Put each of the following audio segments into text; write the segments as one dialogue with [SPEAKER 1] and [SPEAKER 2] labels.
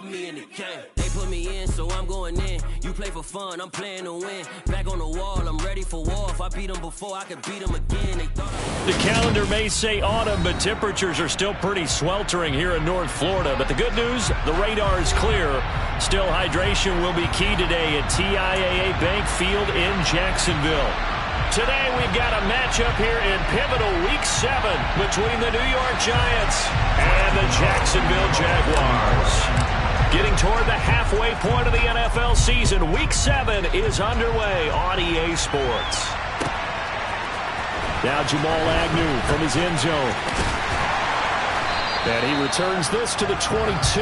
[SPEAKER 1] put me in the game. They put me in, so I'm going in. You play for fun, I'm playing to win. Back on the wall, I'm ready for war. If I beat them before, I could beat them again.
[SPEAKER 2] The calendar may say autumn, but temperatures are still pretty sweltering here in North Florida. But the good news, the radar is clear. Still, hydration will be key today at TIAA Bank Field in Jacksonville. Today, we've got a matchup here in pivotal Week 7 between the New York Giants and the Jacksonville Jaguars. Getting toward the halfway point of the NFL season, Week 7 is underway on EA Sports. Now Jamal Agnew from his end zone. And he returns this to the 22.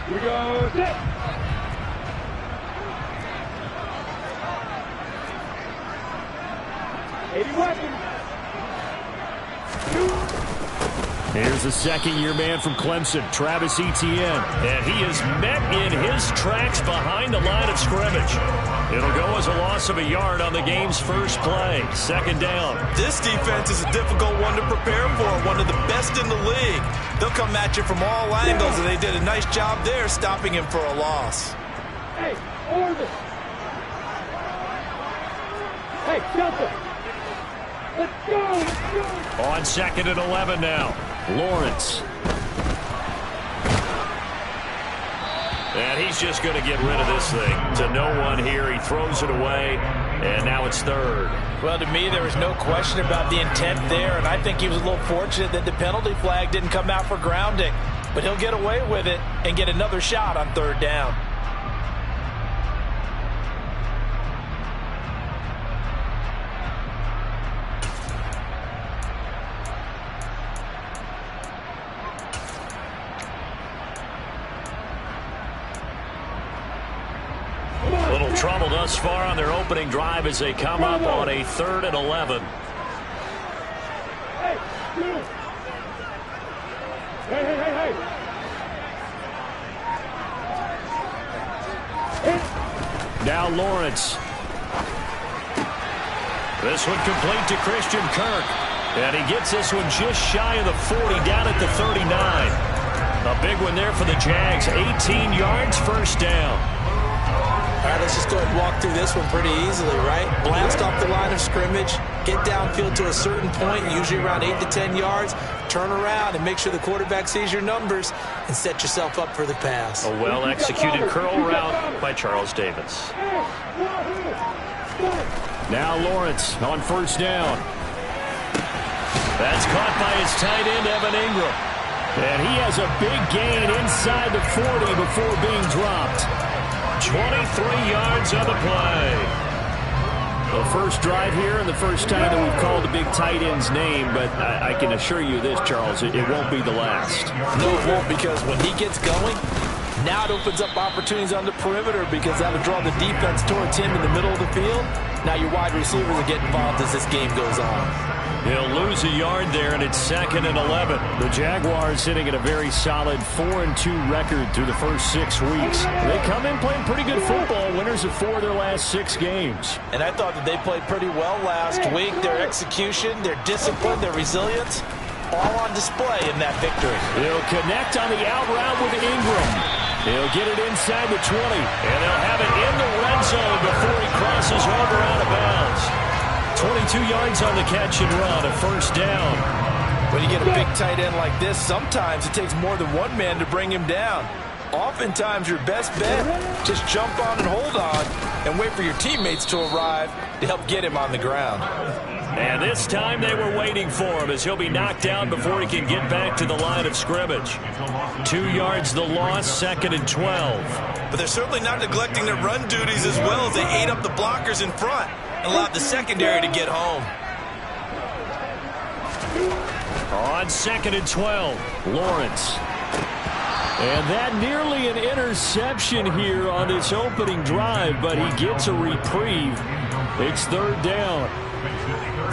[SPEAKER 3] Here we go, set.
[SPEAKER 2] Here's the second-year man from Clemson, Travis Etienne. And he is met in his tracks behind the line of scrimmage. It'll go as a loss of a yard on the game's first play. Second down.
[SPEAKER 4] This defense is a difficult one to prepare for, one of the best in the league. They'll come at you from all angles, and they did a nice job there stopping him for a loss.
[SPEAKER 3] Hey, order. Hey, Delta. Let's go, let's go.
[SPEAKER 2] On second and 11 now. Lawrence. And he's just going to get rid of this thing. To no one here. He throws it away, and now it's third.
[SPEAKER 5] Well, to me, there was no question about the intent there, and I think he was a little fortunate that the penalty flag didn't come out for grounding. But he'll get away with it and get another shot on third down.
[SPEAKER 2] Little trouble thus far on their opening drive as they come up on a 3rd and 11.
[SPEAKER 3] Hey, hey.
[SPEAKER 2] Now Lawrence. This one complete to Christian Kirk. And he gets this one just shy of the 40, down at the 39. A big one there for the Jags. 18 yards, first down.
[SPEAKER 5] All right, let's just go ahead and walk through this one pretty easily, right? Blast off the line of scrimmage, get downfield to a certain point, usually around 8 to 10 yards, turn around and make sure the quarterback sees your numbers and set yourself up for the pass.
[SPEAKER 2] A well-executed curl route by Charles Davis. Now Lawrence on first down. That's caught by his tight end, Evan Ingram. And he has a big gain inside the 40 before being dropped. 23 yards on the play. The first drive here and the first time that we've called the big tight end's name, but I can assure you this, Charles, it won't be the last.
[SPEAKER 5] No, it won't, because when he gets going, now it opens up opportunities on the perimeter because that'll draw the defense towards him in the middle of the field. Now your wide receivers will get involved as this game goes on.
[SPEAKER 2] He'll lose a yard there, and it's 2nd and 11. The Jaguars sitting at a very solid 4-2 record through the first 6 weeks. They come in playing pretty good football, winners of 4 of their last 6 games.
[SPEAKER 5] And I thought that they played pretty well last week. Their execution, their discipline, their resilience, all on display in that victory.
[SPEAKER 2] He'll connect on the out route with Ingram. He'll get it inside the 20, and they'll have it in the red zone before he crosses over out of bounds. 22 yards on the catch and run, a first down.
[SPEAKER 5] When you get a big tight end like this, sometimes it takes more than one man to bring him down. Oftentimes, your best bet, just jump on and hold on and wait for your teammates to arrive to help get him on the ground.
[SPEAKER 2] And this time they were waiting for him as he'll be knocked down before he can get back to the line of scrimmage. 2 yards the loss, 2nd and 12.
[SPEAKER 4] But they're certainly not neglecting their run duties as well as they ate up the blockers in front and allowed the secondary to get home.
[SPEAKER 2] On 2nd and 12, Lawrence. And that nearly an interception here on this opening drive, but he gets a reprieve. It's 3rd down.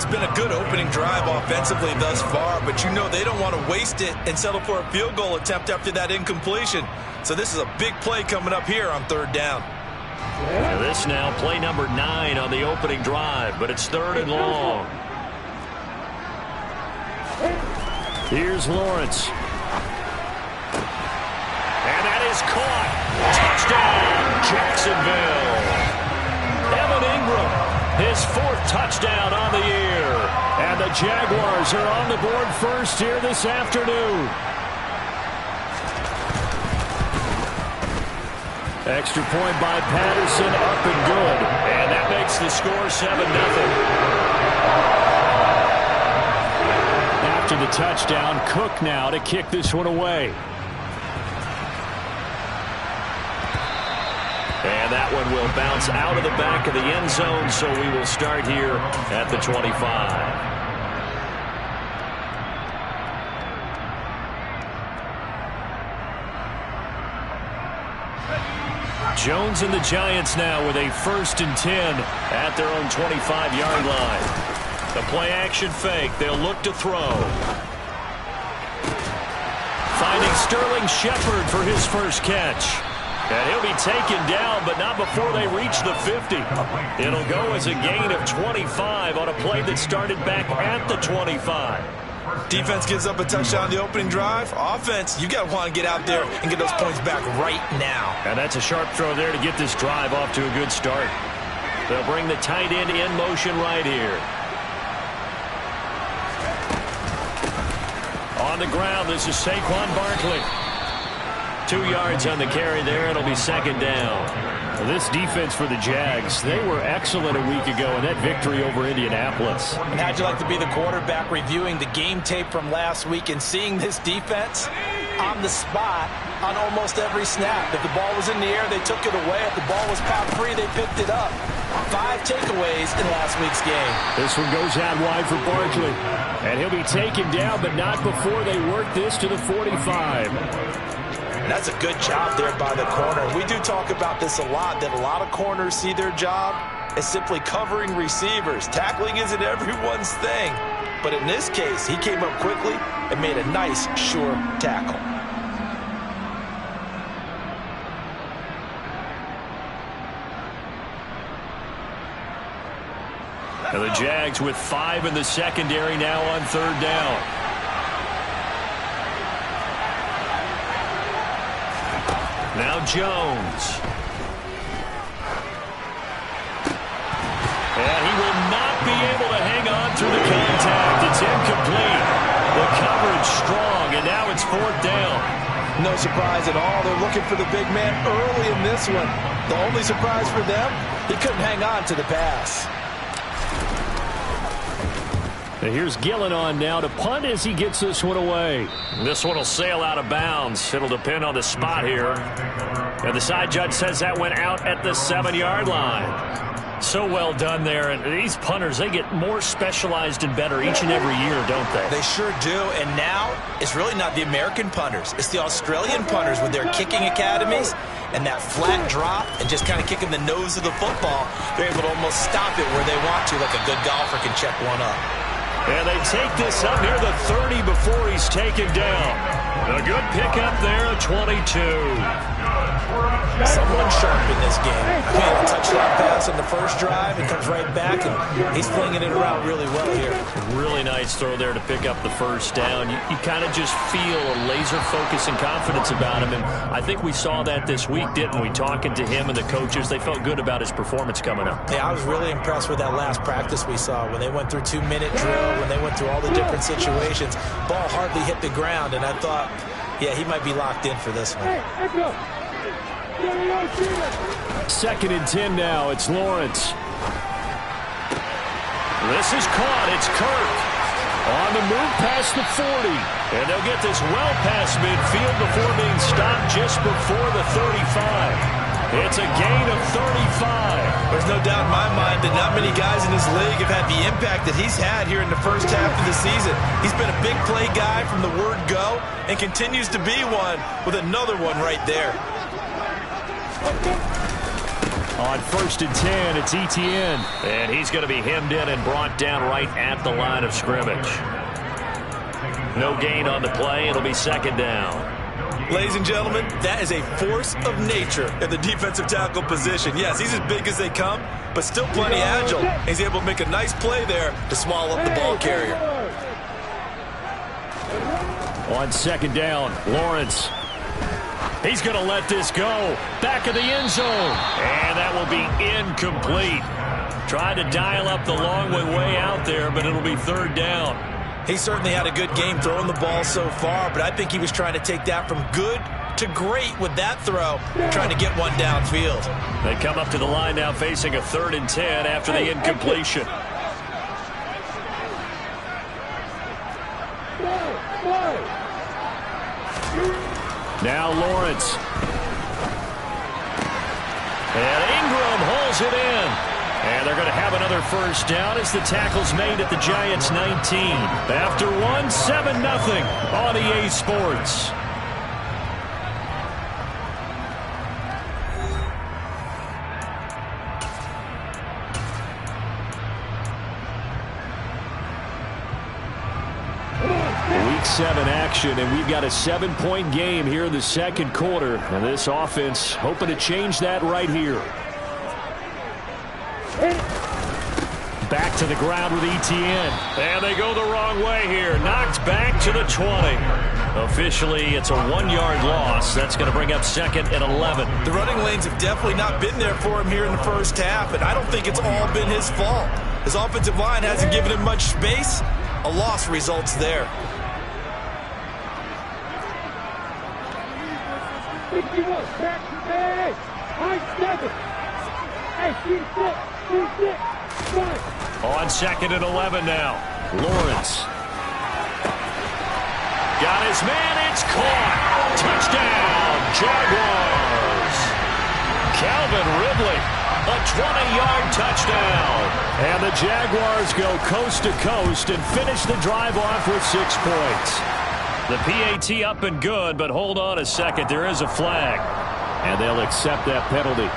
[SPEAKER 4] It's been a good opening drive offensively thus far, but you know they don't want to waste it and settle for a field goal attempt after that incompletion. So this is a big play coming up here on 3rd down.
[SPEAKER 2] And this now play number 9 on the opening drive, but it's 3rd and long. Here's Lawrence. And that is caught. Touchdown, Jacksonville. Evan Ingram, his 4th touchdown on the year. And the Jaguars are on the board first here this afternoon. Extra point by Patterson, up and good. And that makes the score 7-0. After the touchdown, Cook now to kick this one away. And that one will bounce out of the back of the end zone, so we will start here at the 25. Jones and the Giants now with a 1st and 10 at their own 25-yard line. The play-action fake. They'll look to throw. Finding Sterling Shepard for his first catch. And he'll be taken down, but not before they reach the 50. It'll go as a gain of 25 on a play that started back at the 25.
[SPEAKER 4] Defense gives up a touchdown on the opening drive. Offense, you got to want to get out there and get those points back right now.
[SPEAKER 2] And that's a sharp throw there to get this drive off to a good start. They'll bring the tight end in motion right here. On the ground, this is Saquon Barkley. 2 yards on the carry there. It'll be 2nd down. This defense for the Jags, they were excellent a week ago in that victory over Indianapolis.
[SPEAKER 5] And how'd you like to be the quarterback reviewing the game tape from last week and seeing this defense on the spot on almost every snap? If the ball was in the air, they took it away. If the ball was popped free, they picked it up. 5 takeaways in last week's game.
[SPEAKER 2] This one goes out wide for Barkley. And he'll be taken down, but not before they work this to the 45.
[SPEAKER 5] That's a good job there by the corner. We do talk about this a lot, that a lot of corners see their job as simply covering receivers. Tackling isn't everyone's thing. But in this case, he came up quickly and made a nice, sure tackle.
[SPEAKER 2] And the Jags with 5 in the secondary now on 3rd down. Now Jones. And he will not be able to hang on through the contact. It's incomplete. The coverage strong, and now it's 4th down.
[SPEAKER 5] No surprise at all. They're looking for the big man early in this one. The only surprise for them, he couldn't hang on to the pass.
[SPEAKER 2] And here's Gillen on now to punt as he gets this one away. This one will sail out of bounds. It'll depend on the spot here. And the side judge says that went out at the 7-yard line. So well done there. And these punters, they get more specialized and better each and every year, don't they?
[SPEAKER 5] They sure do. And now it's really not the American punters. It's the Australian punters with their kicking academies and that flat drop and just kind of kicking the nose of the football. They're able to almost stop it where they want to, like a good golfer can check one up.
[SPEAKER 2] And they take this up near the 30 before he's taken down. A good pickup there at 22.
[SPEAKER 5] Someone sharp in this game. He had a touchdown pass on the first drive. He comes right back, and he's flinging it around really well here.
[SPEAKER 2] Really nice throw there to pick up the first down. You kind of just feel a laser focus and confidence about him, and I think we saw that this week, didn't we? Talking to him and the coaches, they felt good about his performance coming up.
[SPEAKER 5] Yeah, I was really impressed with that last practice we saw when they went through 2-minute drill, when they went through all the different situations. Ball hardly hit the ground, and I thought, yeah, he might be locked in for this one.
[SPEAKER 3] Hey,
[SPEAKER 2] 2nd and 10 now. It's Lawrence. This is caught. It's Kirk on the move past the 40. And they'll get this well past midfield before being stopped just before the 35. It's a gain of 35.
[SPEAKER 4] There's no doubt in my mind that not many guys in this league have had the impact that he's had here in the first half of the season. He's been a big play guy from the word go and continues to be one with another one right there.
[SPEAKER 2] On 1st and 10, it's Etienne. And he's going to be hemmed in and brought down right at the line of scrimmage. No gain on the play. It'll be 2nd down.
[SPEAKER 4] Ladies and gentlemen, that is a force of nature in the defensive tackle position. Yes, he's as big as they come, but still plenty agile. He's able to make a nice play there to swallow up the ball carrier.
[SPEAKER 2] On 2nd down, Lawrence. He's going to let this go. Back of the end zone. And that will be incomplete. Tried to dial up the long way out there, but it'll be 3rd down.
[SPEAKER 4] He certainly had a good game throwing the ball so far, but I think he was trying to take that from good to great with that throw, trying to get one downfield.
[SPEAKER 2] They come up to the line now facing a 3rd and 10 after the incompletion. Now Lawrence. And Ingram holds it in. And they're going to have another 1st down as the tackle's made at the Giants' 19. After 7-0 on EA Sports. Week 7 action, and we've got a 7-point game here in the 2nd quarter. And this offense hoping to change that right here. Back to the ground with Etienne. And they go the wrong way here. Knocked back to the 20. Officially, it's a 1-yard loss. That's going to bring up 2nd and 11.
[SPEAKER 4] The running lanes have definitely not been there for him here in the first half, and I don't think it's all been his fault. His offensive line hasn't given him much space. A loss results there.
[SPEAKER 3] 61, back, hey, high 7. Hey, C6,
[SPEAKER 2] on 2nd and 11 now. Lawrence. Got his man. It's caught. Touchdown, Jaguars. Calvin Ridley. A 20-yard touchdown. And the Jaguars go coast to coast and finish the drive off with 6 points. The PAT up and good, but hold on a second. There is a flag. And they'll accept that penalty.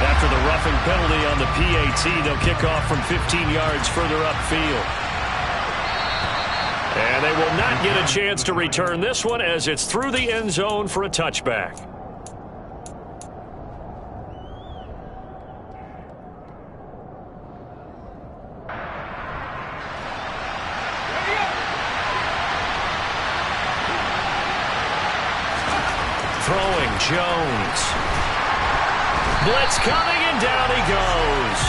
[SPEAKER 2] After the roughing penalty on the PAT, they'll kick off from 15 yards further upfield. And they will not get a chance to return this one as it's through the end zone for a touchback. Throwing, Jones. Blitz coming, and down he goes.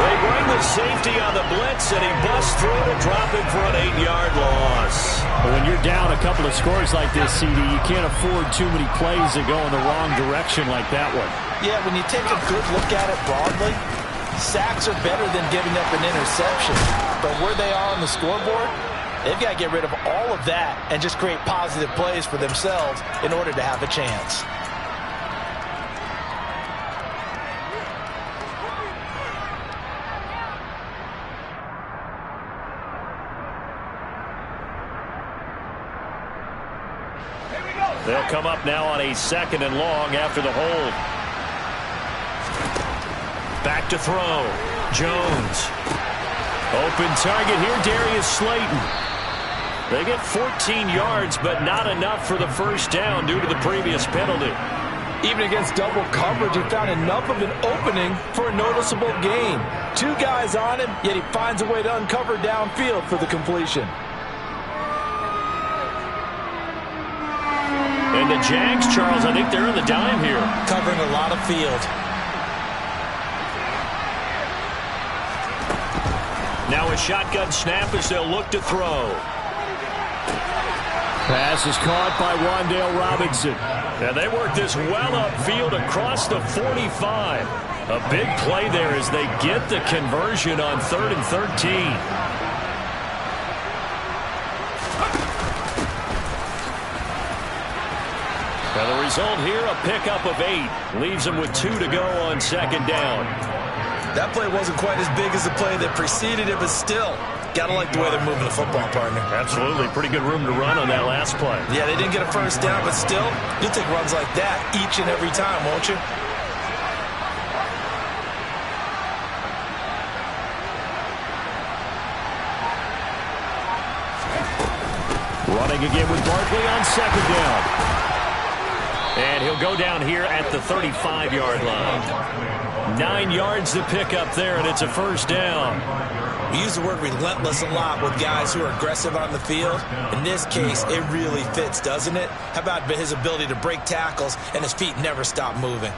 [SPEAKER 2] They bring the safety on the blitz, and he busts through to drop him for an 8-yard loss. When you're down a couple of scores like this, CD, you can't afford too many plays that go in the wrong direction like that one.
[SPEAKER 5] Yeah, when you take a good look at it broadly, sacks are better than giving up an interception. But where they are on the scoreboard, they've got to get rid of all of that and just create positive plays for themselves in order to have a chance.
[SPEAKER 2] They'll come up now on a 2nd and long after the hold. Back to throw. Jones. Open target here, Darius Slayton. They get 14 yards, but not enough for the 1st down due to the previous penalty.
[SPEAKER 5] Even against double coverage, he found enough of an opening for a noticeable gain. 2 guys on him, yet he finds a way to uncover downfield for the completion.
[SPEAKER 2] And the Jags, Charles, I think they're in the dime here.
[SPEAKER 5] Covering a lot of field.
[SPEAKER 2] Now a shotgun snap as they'll look to throw. Pass is caught by Wan'Dale Robinson. And they work this well upfield across the 45. A big play there as they get the conversion on 3rd and 13. Well, the result here, a pickup of 8. Leaves them with 2 to go on 2nd down.
[SPEAKER 4] That play wasn't quite as big as the play that preceded it, but still, got to like the way they're moving the football, partner.
[SPEAKER 2] Absolutely. Pretty good room to run on that last play.
[SPEAKER 4] Yeah, they didn't get a first down, but still, you'll take runs like that each and every time, won't you?
[SPEAKER 2] Running again with Barkley on second down. And he'll go down here at the 35-yard line. 9 yards to pick up there, and it's a first down.
[SPEAKER 4] We use the word relentless a lot with guys who are aggressive on the field. In this case, it really fits, doesn't it? How about his ability to break tackles and his feet never stop moving?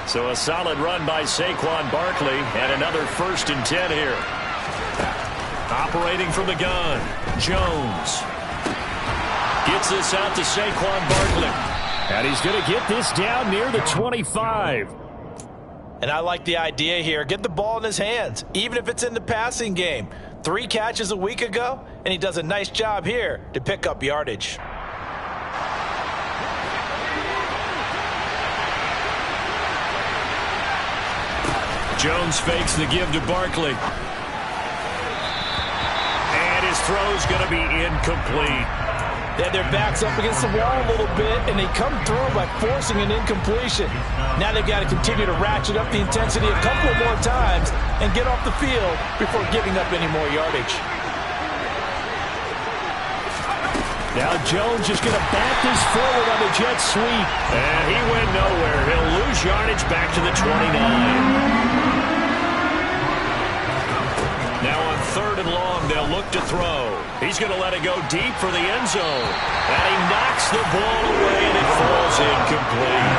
[SPEAKER 2] So a solid run by Saquon Barkley, and another 1st and 10 here. Operating from the gun, Jones gets this out to Saquon Barkley. And he's going to get this down near the 25.
[SPEAKER 5] And I like the idea here. Get the ball in his hands, even if it's in the passing game. 3 catches a week ago, and he does a nice job here to pick up yardage.
[SPEAKER 2] Jones fakes the give to Barkley. And his throw's going to be incomplete.
[SPEAKER 5] They had their backs up against the wall a little bit, and they come through by forcing an incompletion. Now they've got to continue to ratchet up the intensity a couple of more times and get off the field before giving up any more yardage.
[SPEAKER 2] Now Jones is going to back this forward on the jet sweep. And he went nowhere. He'll lose yardage back to the 29. Now on 3rd and long, they'll look to throw. He's going to let it go deep for the end zone. And he knocks the ball away, and it falls incomplete.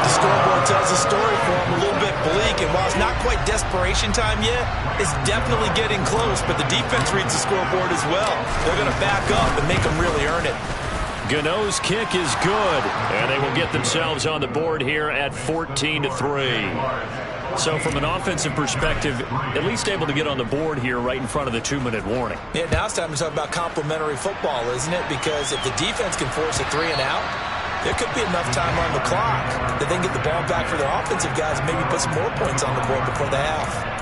[SPEAKER 4] The scoreboard tells the story for him, a little bit bleak. And while it's not quite desperation time yet, it's definitely getting close. But the defense reads the scoreboard as well. They're going to back up and make them really earn it.
[SPEAKER 2] Gano's kick is good. And they will get themselves on the board here at 14-3. So from an offensive perspective, at least able to get on the board here right in front of the 2-minute warning.
[SPEAKER 4] Yeah, now it's time to talk about complementary football, isn't it? Because if the defense can force a 3 and out, there could be enough time on the clock that they can get the ball back for their offensive guys and maybe put some more points on the board before the half.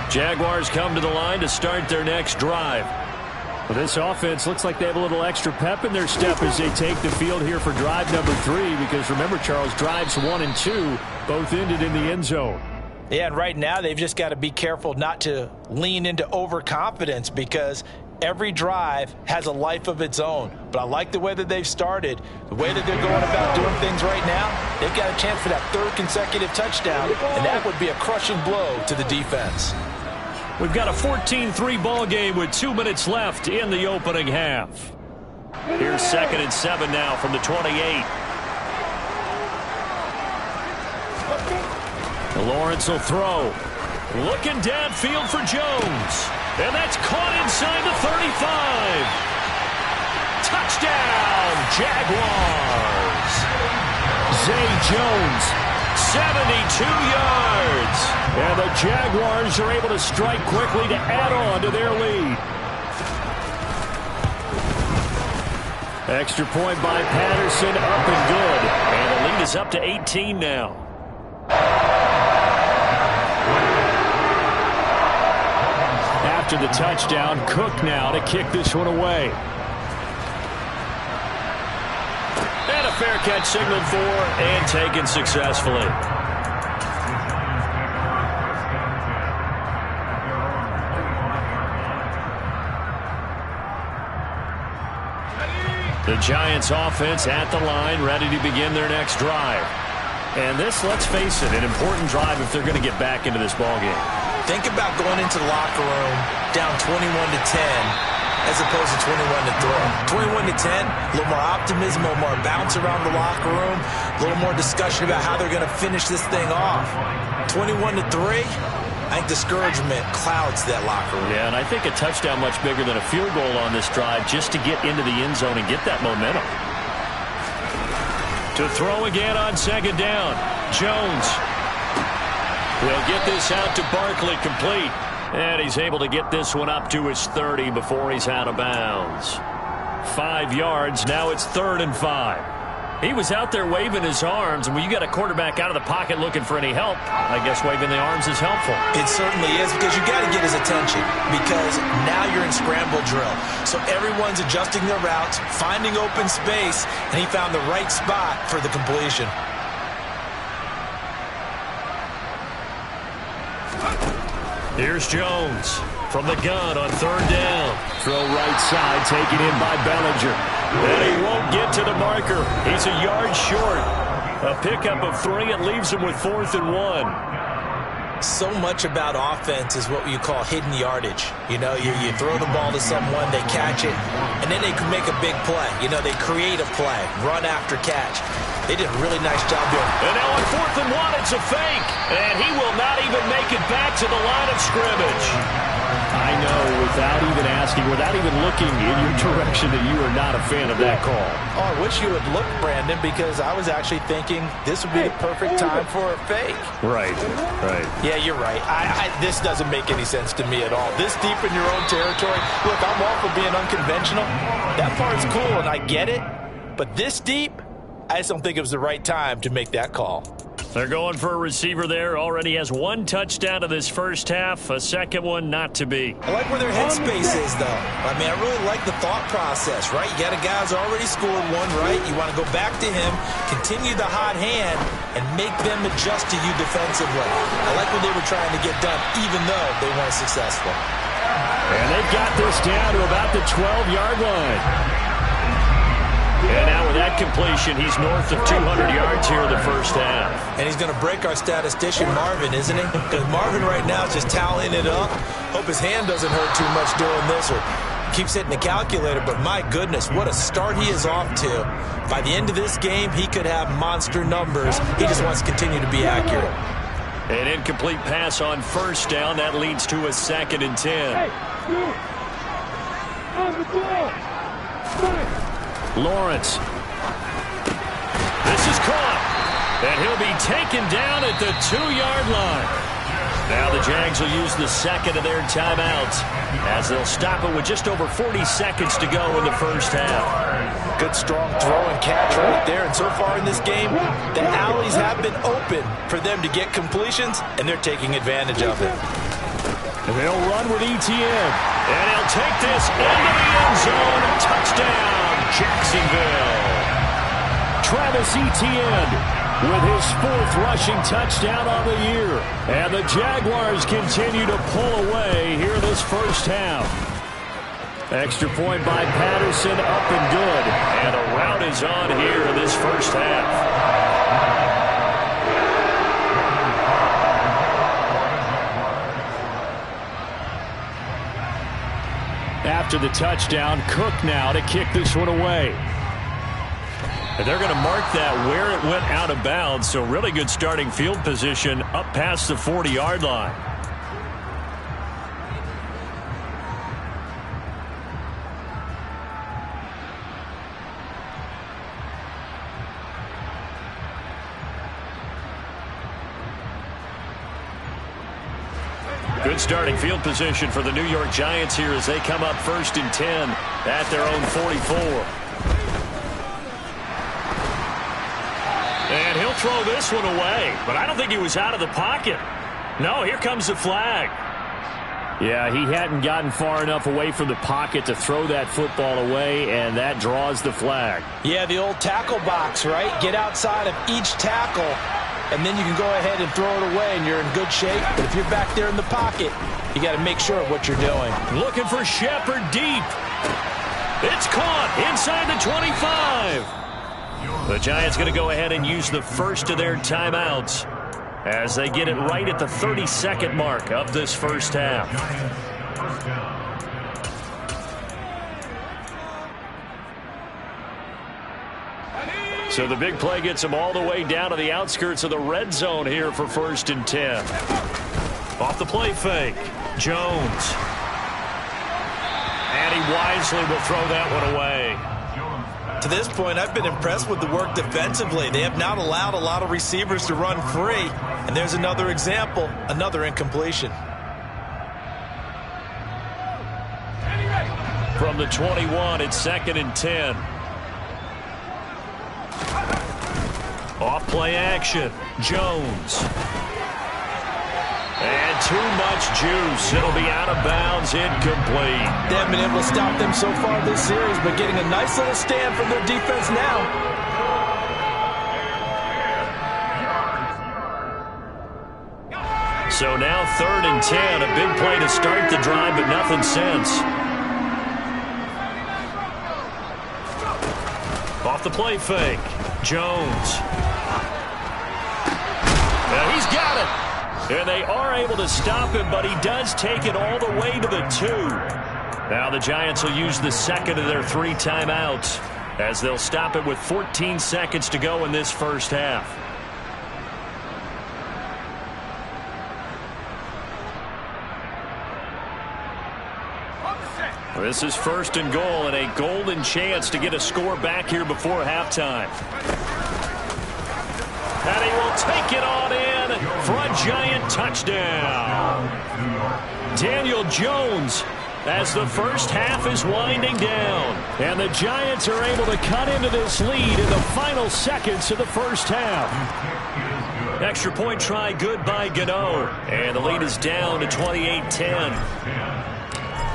[SPEAKER 2] Jaguars come to the line to start their next drive. Well, this offense looks like they have a little extra pep in their step as they take the field here for drive number 3, because remember, Charles, drives 1 and 2 both ended in the end zone.
[SPEAKER 5] Yeah, and right now they've just got to be careful not to lean into overconfidence, because every drive has a life of its own. But I like the way that they've started, the way that they're going about doing things right now. They've got a chance for that 3rd consecutive touchdown, and that would be a crushing blow to the defense.
[SPEAKER 2] We've got a 14-3 ball game with 2 minutes left in the opening half. Here's 2nd and 7 now from the 28. Lawrence will throw. Looking downfield for Jones. And that's caught inside the 35. Touchdown, Jaguars. Zay Jones, 72 yards. And the Jaguars are able to strike quickly to add on to their lead. Extra point by Patterson, up and good. And the lead is up to 18 now. After the touchdown, Cook now to kick this one away. And a fair catch signaled for and taken successfully. The Giants offense at the line, ready to begin their next drive. And this, let's face it, an important drive if they're going to get back into this ballgame.
[SPEAKER 4] Think about going into the locker room down 21-10 as opposed to 21-3. 21-10, a little more optimism, a little more bounce around the locker room, a little more discussion about how they're going to finish this thing off. 21-3, I think discouragement clouds that locker room.
[SPEAKER 2] Yeah, and I think a touchdown much bigger than a field goal on this drive just to get into the end zone and get that momentum. To throw again on second down. Jones will get this out to Barkley, complete. And he's able to get this one up to his 30 before he's out of bounds. 5 yards. Now it's 3rd and 5. He was out there waving his arms, and when you got a quarterback out of the pocket looking for any help, I guess waving the arms is helpful.
[SPEAKER 4] It certainly is, because you got to get his attention, because now you're in scramble drill. So everyone's adjusting their routes, finding open space, and he found the right spot for the completion.
[SPEAKER 2] Here's Jones from the gun on 3rd down. Throw right side, taken in by Bellinger. And he won't get to the marker. He's a yard short. A pickup of 3. It leaves him with 4th and 1.
[SPEAKER 4] So much about offense is what you call hidden yardage. You know, you throw the ball to someone, they catch it, and then they can make a big play. You know, they create a play, run after catch. They did a really nice job there.
[SPEAKER 2] And now on 4th and 1, it's a fake. And he will not even make it back to the line of scrimmage. I know, without even asking, without even looking in your direction, that you are not a fan of that call.
[SPEAKER 5] Oh, I wish you would look, Brandon, because I was actually thinking this would be the perfect time for a fake.
[SPEAKER 2] Right.
[SPEAKER 5] Yeah, you're right. This doesn't make any sense to me at all. This deep in your own territory. Look, I'm all for being unconventional. That part's cool, and I get it. But this deep, I just don't think it was the right time to make that call.
[SPEAKER 2] They're going for a receiver there. Already has 1 touchdown in this first half. A second one not to be.
[SPEAKER 4] I like where their headspace is, though. I mean, I really like the thought process, right? You got a guy who's already scored 1, right? You want to go back to him, continue the hot hand, and make them adjust to you defensively. I like what they were trying to get done, even though they weren't successful.
[SPEAKER 2] And they've got this down to about the 12-yard line. And now with that completion, he's north of 200 yards here in the first half.
[SPEAKER 4] And he's going to break our statistician, Marvin, isn't he? Because Marvin right now is just tallying it up. Hope his hand doesn't hurt too much doing this or keeps hitting the calculator. But my goodness, what a start he is off to. By the end of this game, he could have monster numbers. He just wants to continue to be accurate.
[SPEAKER 2] An incomplete pass on 1st down. That leads to a 2nd and 10.
[SPEAKER 3] Hey, you. On the ball. Right.
[SPEAKER 2] Lawrence. This is caught. And he'll be taken down at the 2-yard line. Now the Jags will use the 2nd of their timeouts as they'll stop it with just over 40 seconds to go in the first half.
[SPEAKER 5] Good strong throw and catch right there. And so far in this game, the alleys have been open for them to get completions, and they're taking advantage of it.
[SPEAKER 2] And they'll run with Etienne. And he'll take this into the end zone. Touchdown, Jacksonville. Travis Etienne with his 4th rushing touchdown on the year. And the Jaguars continue to pull away here in this first half. Extra point by Patterson, up and good. And a rout is on here in this first half. After the touchdown, Cook now to kick this one away. And they're going to mark that where it went out of bounds, so really good starting field position up past the 40-yard line. Good starting field position for the New York Giants here as they come up 1st and 10 at their own 44. And he'll throw this one away, but I don't think he was out of the pocket. No, here comes the flag. Yeah, he hadn't gotten far enough away from the pocket to throw that football away, and that draws the flag.
[SPEAKER 5] Yeah, the old tackle box, right? Get outside of each tackle, and then you can go ahead and throw it away, and you're in good shape. But if you're back there in the pocket, you got to make sure of what you're doing.
[SPEAKER 2] Looking for Shepard deep. It's caught inside the 25. The Giants going to go ahead and use the first of their timeouts as they get it right at the 32nd mark of this first half. So the big play gets them all the way down to the outskirts of the red zone here for 1st and 10. Off the play fake, Jones. And he wisely will throw that one away.
[SPEAKER 4] to this point, I've been impressed with the work defensively. They have not allowed a lot of receivers to run free. And there's another example, another incompletion.
[SPEAKER 2] From the 21, it's 2nd and 10. Off play action. Jones. And too much juice. It'll be out of bounds, incomplete.
[SPEAKER 5] They haven't been able to stop them so far this series, but getting a nice little stand from their defense now.
[SPEAKER 2] So now 3rd and 10. A big play to start the drive, but nothing since. Off the play fake. Jones. And he's got it. And they are able to stop him, but he does take it all the way to the 2. Now the Giants will use the second of their 3 timeouts as they'll stop it with 14 seconds to go in this first half. This is 1st and goal and a golden chance to get a score back here before halftime. And he will take it on in for a Giant touchdown. Daniel Jones as the first half is winding down. And the Giants are able to cut into this lead in the final seconds of the first half. Extra point try good by Gano. And the lead is down to 28-10.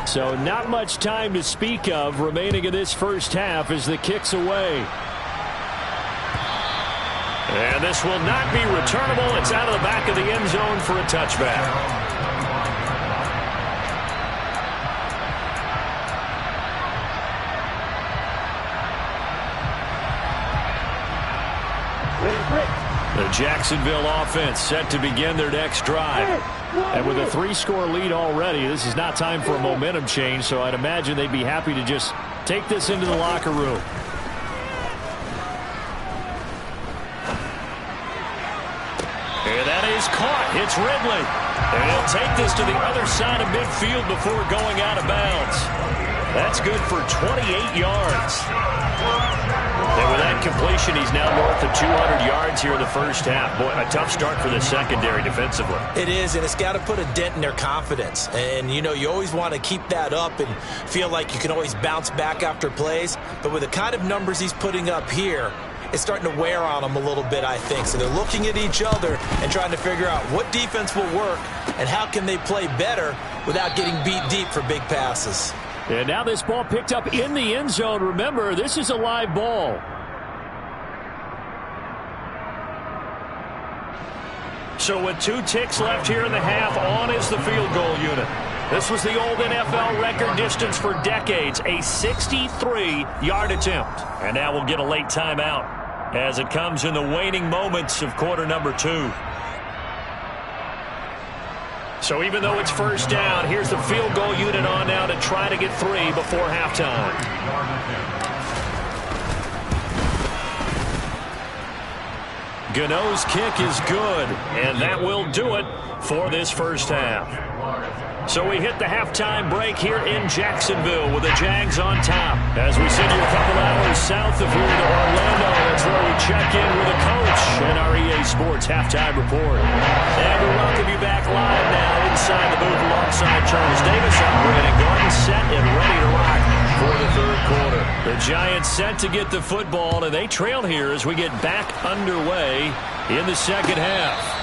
[SPEAKER 2] So not much time to speak of remaining in this first half as the kick's away. And this will not be returnable. It's out of the back of the end zone for a touchback. The Jacksonville offense set to begin their next drive. And with a 3-score lead already, this is not time for a momentum change, so I'd imagine they'd be happy to just take this into the locker room. And that is caught. It's Ridley. And he'll take this to the other side of midfield before going out of bounds. That's good for 28 yards. And with that completion, he's now north of 200 yards here in the first half. Boy, a tough start for the secondary defensively.
[SPEAKER 4] It is, and it's got to put a dent in their confidence. And, you know, you always want to keep that up and feel like you can always bounce back after plays. But with the kind of numbers he's putting up here, it's starting to wear on them a little bit, I think. So they're looking at each other and trying to figure out what defense will work and how can they play better without getting beat deep for big passes.
[SPEAKER 2] And now this ball picked up in the end zone. Remember, this is a live ball. So with 2 ticks left here in the half, on is the field goal unit. This was the old NFL record distance for decades, a 63-yard attempt. And now we'll get a late timeout as it comes in the waning moments of quarter number 2. So even though it's first down, here's the field goal unit on now to try to get 3 before halftime. Gano's kick is good, and that will do it for this first half. So we hit the halftime break here in Jacksonville with the Jags on top. As we send you a couple hours south of here to Orlando, that's where we check in with the coach and our EA Sports halftime report. And we welcome you back live now inside the booth alongside Charles Davis, operating Garden set and ready to rock for the third quarter. The Giants set to get the football, and they trail here as we get back underway in the second half.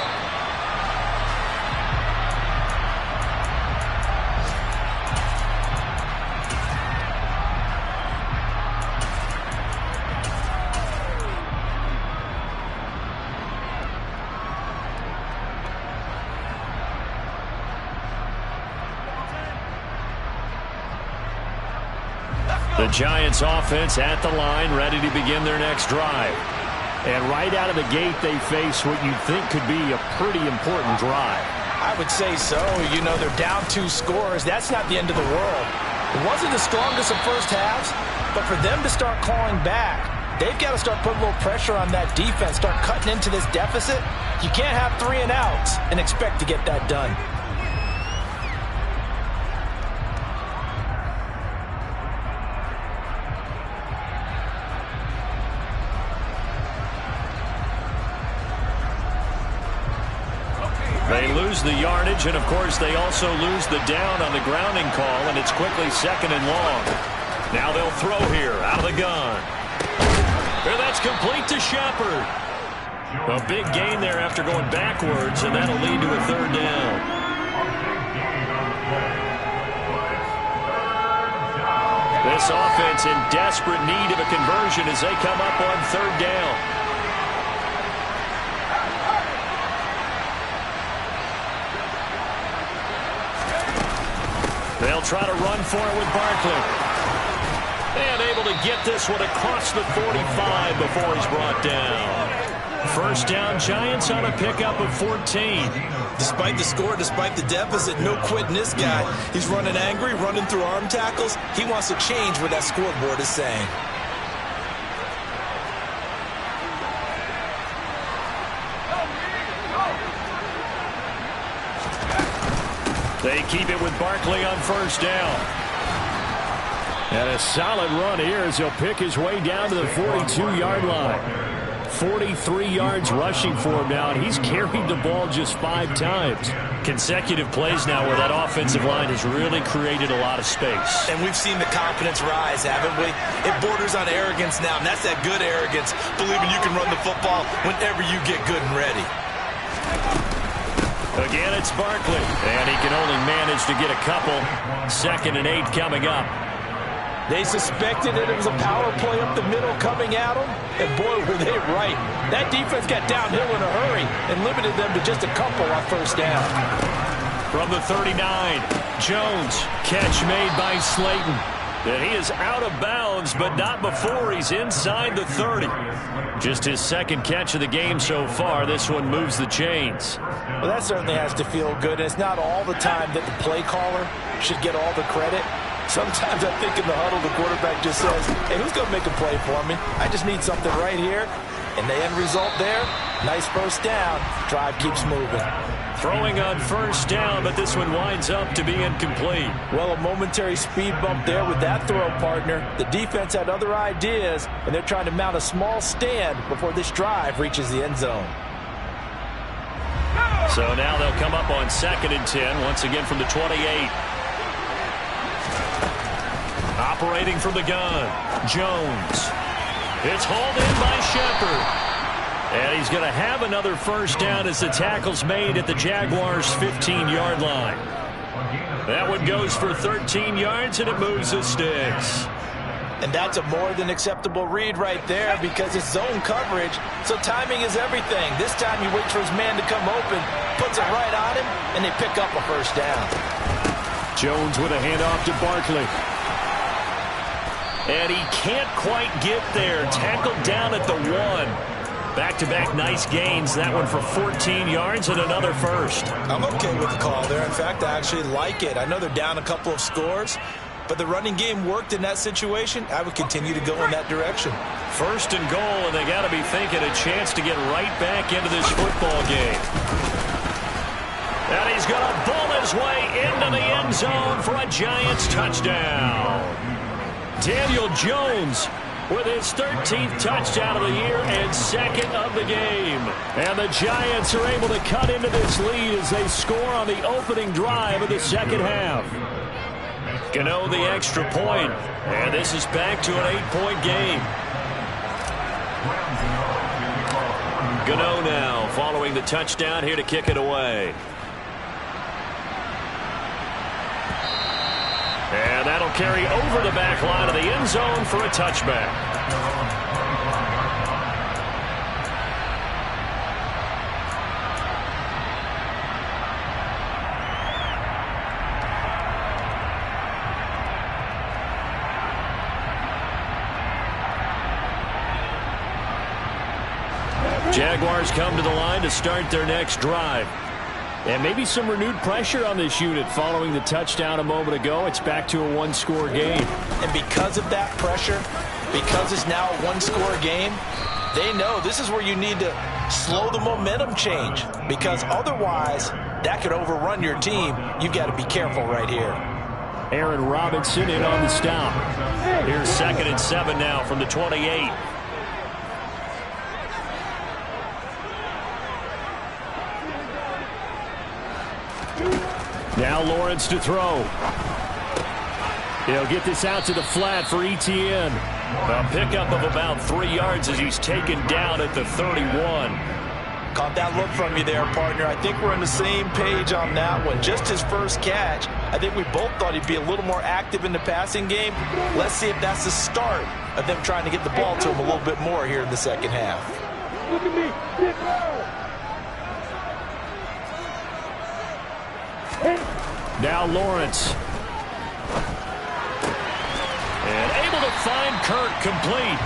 [SPEAKER 2] The Giants offense at the line, ready to begin their next drive. And right out of the gate, they face what you'd think could be a pretty important drive.
[SPEAKER 5] I would say so. You know, they're down 2 scores. That's not the end of the world. It wasn't the strongest of first halves, but for them to start clawing back, they've got to start putting a little pressure on that defense, start cutting into this deficit. You can't have 3 and outs and expect to get that done.
[SPEAKER 2] lose the yardage, and, of course, they also lose the down on the grounding call, and it's quickly 2nd and long. Now they'll throw here out of the gun. And that's complete to Shepard. A big gain there after going backwards, and that'll lead to a 3rd down. This offense in desperate need of a conversion as they come up on 3rd down. They'll try to run for it with Barkley. And able to get this one across the 45 before he's brought down. 1st down, Giants on a pickup of 14.
[SPEAKER 4] Despite the score, despite the deficit, no quitting this guy. He's running angry, running through arm tackles. He wants to change what that scoreboard is saying.
[SPEAKER 2] They keep it with Barkley on 1st down. And a solid run here as he'll pick his way down to the 42-yard line. 43 yards rushing for him now, and he's carried the ball just 5 times. Consecutive plays now where that offensive line has really created a lot of space.
[SPEAKER 4] And we've seen the confidence rise, haven't we? It borders on arrogance now, and that's that good arrogance, believing you can run the football whenever you get good and ready.
[SPEAKER 2] Again, it's Barkley, and he can only manage to get a couple. 2nd and 8 coming up.
[SPEAKER 5] They suspected that it was a power play up the middle coming at them, and boy, were they right. That defense got downhill in a hurry and limited them to just a couple on 1st down.
[SPEAKER 2] From the 39, Jones, catch made by Slayton. And he is out of bounds, but not before he's inside the 30. Just his 2nd catch of the game so far. This one moves the chains.
[SPEAKER 5] Well, that certainly has to feel good. And it's not all the time that the play caller should get all the credit. Sometimes I think in the huddle, the quarterback just says, hey, who's going to make a play for me? I just need something right here. And the end result there, nice 1st down. Drive keeps moving.
[SPEAKER 2] Throwing on 1st down, but this one winds up to be incomplete.
[SPEAKER 5] Well, a momentary speed bump there with that throw, partner. The defense had other ideas, and they're trying to mount a small stand before this drive reaches the end zone.
[SPEAKER 2] So now they'll come up on 2nd and 10, once again from the 28. Operating from the gun, Jones. It's hauled in by Shepard. And he's going to have another 1st down as the tackle's made at the Jaguars' 15-yard line. That one goes for 13 yards, and it moves the sticks.
[SPEAKER 5] And that's a more than acceptable read right there because it's zone coverage, so timing is everything. This time he waits for his man to come open, puts it right on him, and they pick up a 1st down.
[SPEAKER 2] Jones with a handoff to Barkley. And he can't quite get there. Tackled down at the 1. Back-to-back nice gains. That one for 14 yards and another 1st.
[SPEAKER 4] I'm okay with the call there. In fact, I actually like it. I know they're down a couple of scores, but the running game worked in that situation. I would continue to go in that direction.
[SPEAKER 2] 1st and goal, and they got to be thinking a chance to get right back into this football game. And he's going to bull his way into the end zone for a Giants touchdown. Daniel Jones with his 13th touchdown of the year and 2nd of the game. And the Giants are able to cut into this lead as they score on the opening drive of the 2nd half. Gano the extra point, and this is back to an 8-point game. Gano now following the touchdown here to kick it away. And that'll carry over the back line of the end zone for a touchback. Jaguars come to the line to start their next drive. And maybe some renewed pressure on this unit following the touchdown a moment ago. It's back to a 1-score game.
[SPEAKER 5] And because of that pressure, because it's now a 1-score game, they know this is where you need to slow the momentum change. Because otherwise, that could overrun your team. You've got to be careful right here.
[SPEAKER 2] Aaron Robinson in on the stop. Here's 2nd and 7 now from the 28. Now Lawrence to throw. He'll get this out to the flat for Etienne. A pickup of about 3 yards as he's taken down at the 31.
[SPEAKER 5] Caught that look from you there, partner. I think we're on the same page on that one. Just his first catch. I think we both thought he'd be a little more active in the passing game. Let's see if that's the start of them trying to get the ball to him a little bit more here in the second half.
[SPEAKER 3] Look at me. Get down.
[SPEAKER 2] Now Lawrence. And able to find Kirk complete.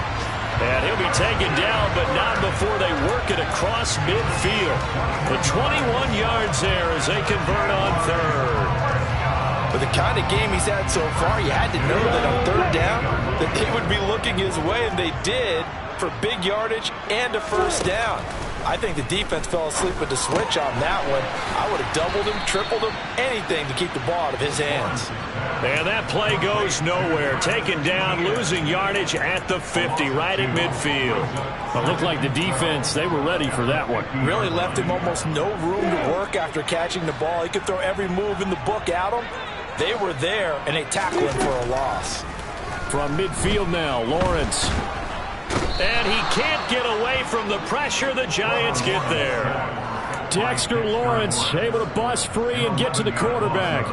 [SPEAKER 2] And he'll be taken down, but not before they work it across midfield. The 21 yards there as they convert on third.
[SPEAKER 5] With the kind of game he's had so far, you had to know that on third down that they would be looking his way, and they did for big yardage and a first down. I think the defense fell asleep with the switch on that one. I would have doubled him, tripled him, anything to keep the ball out of his hands.
[SPEAKER 2] And that play goes nowhere. Taken down, losing yardage at the 50, right at midfield. It looked like the defense, they were ready for that one.
[SPEAKER 5] Really left him almost no room to work after catching the ball. He could throw every move in the book at him. They were there, and they tackled him for a loss.
[SPEAKER 2] From midfield now, Lawrence. And he can't get away from the pressure. The Giants get there. Dexter Lawrence able to bust free and get to the quarterback.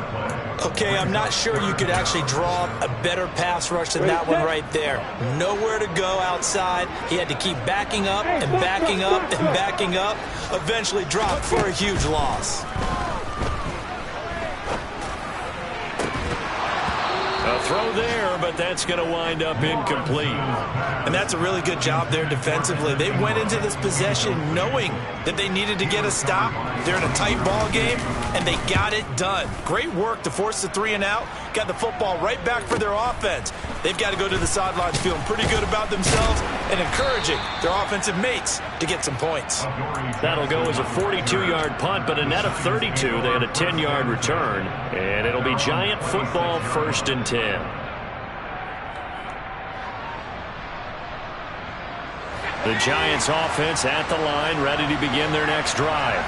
[SPEAKER 5] Okay, I'm not sure you could actually draw a better pass rush than that one right there. Nowhere to go outside. He had to keep backing up and backing up and backing up. Eventually dropped for a huge loss.
[SPEAKER 2] A throw there, but that's going to wind up incomplete.
[SPEAKER 5] And that's a really good job there defensively. They went into this possession knowing that they needed to get a stop. They're in a tight ball game, and they got it done. Great work to force the 3 and out. Got the football right back for their offense. They've got to go to the sidelines feeling pretty good about themselves and encouraging their offensive mates to get some points.
[SPEAKER 2] That'll go as a 42-yard punt, but a net of 32. They had a 10-yard return, and it'll be Giant football 1st and 10. The Giants offense at the line, ready to begin their next drive.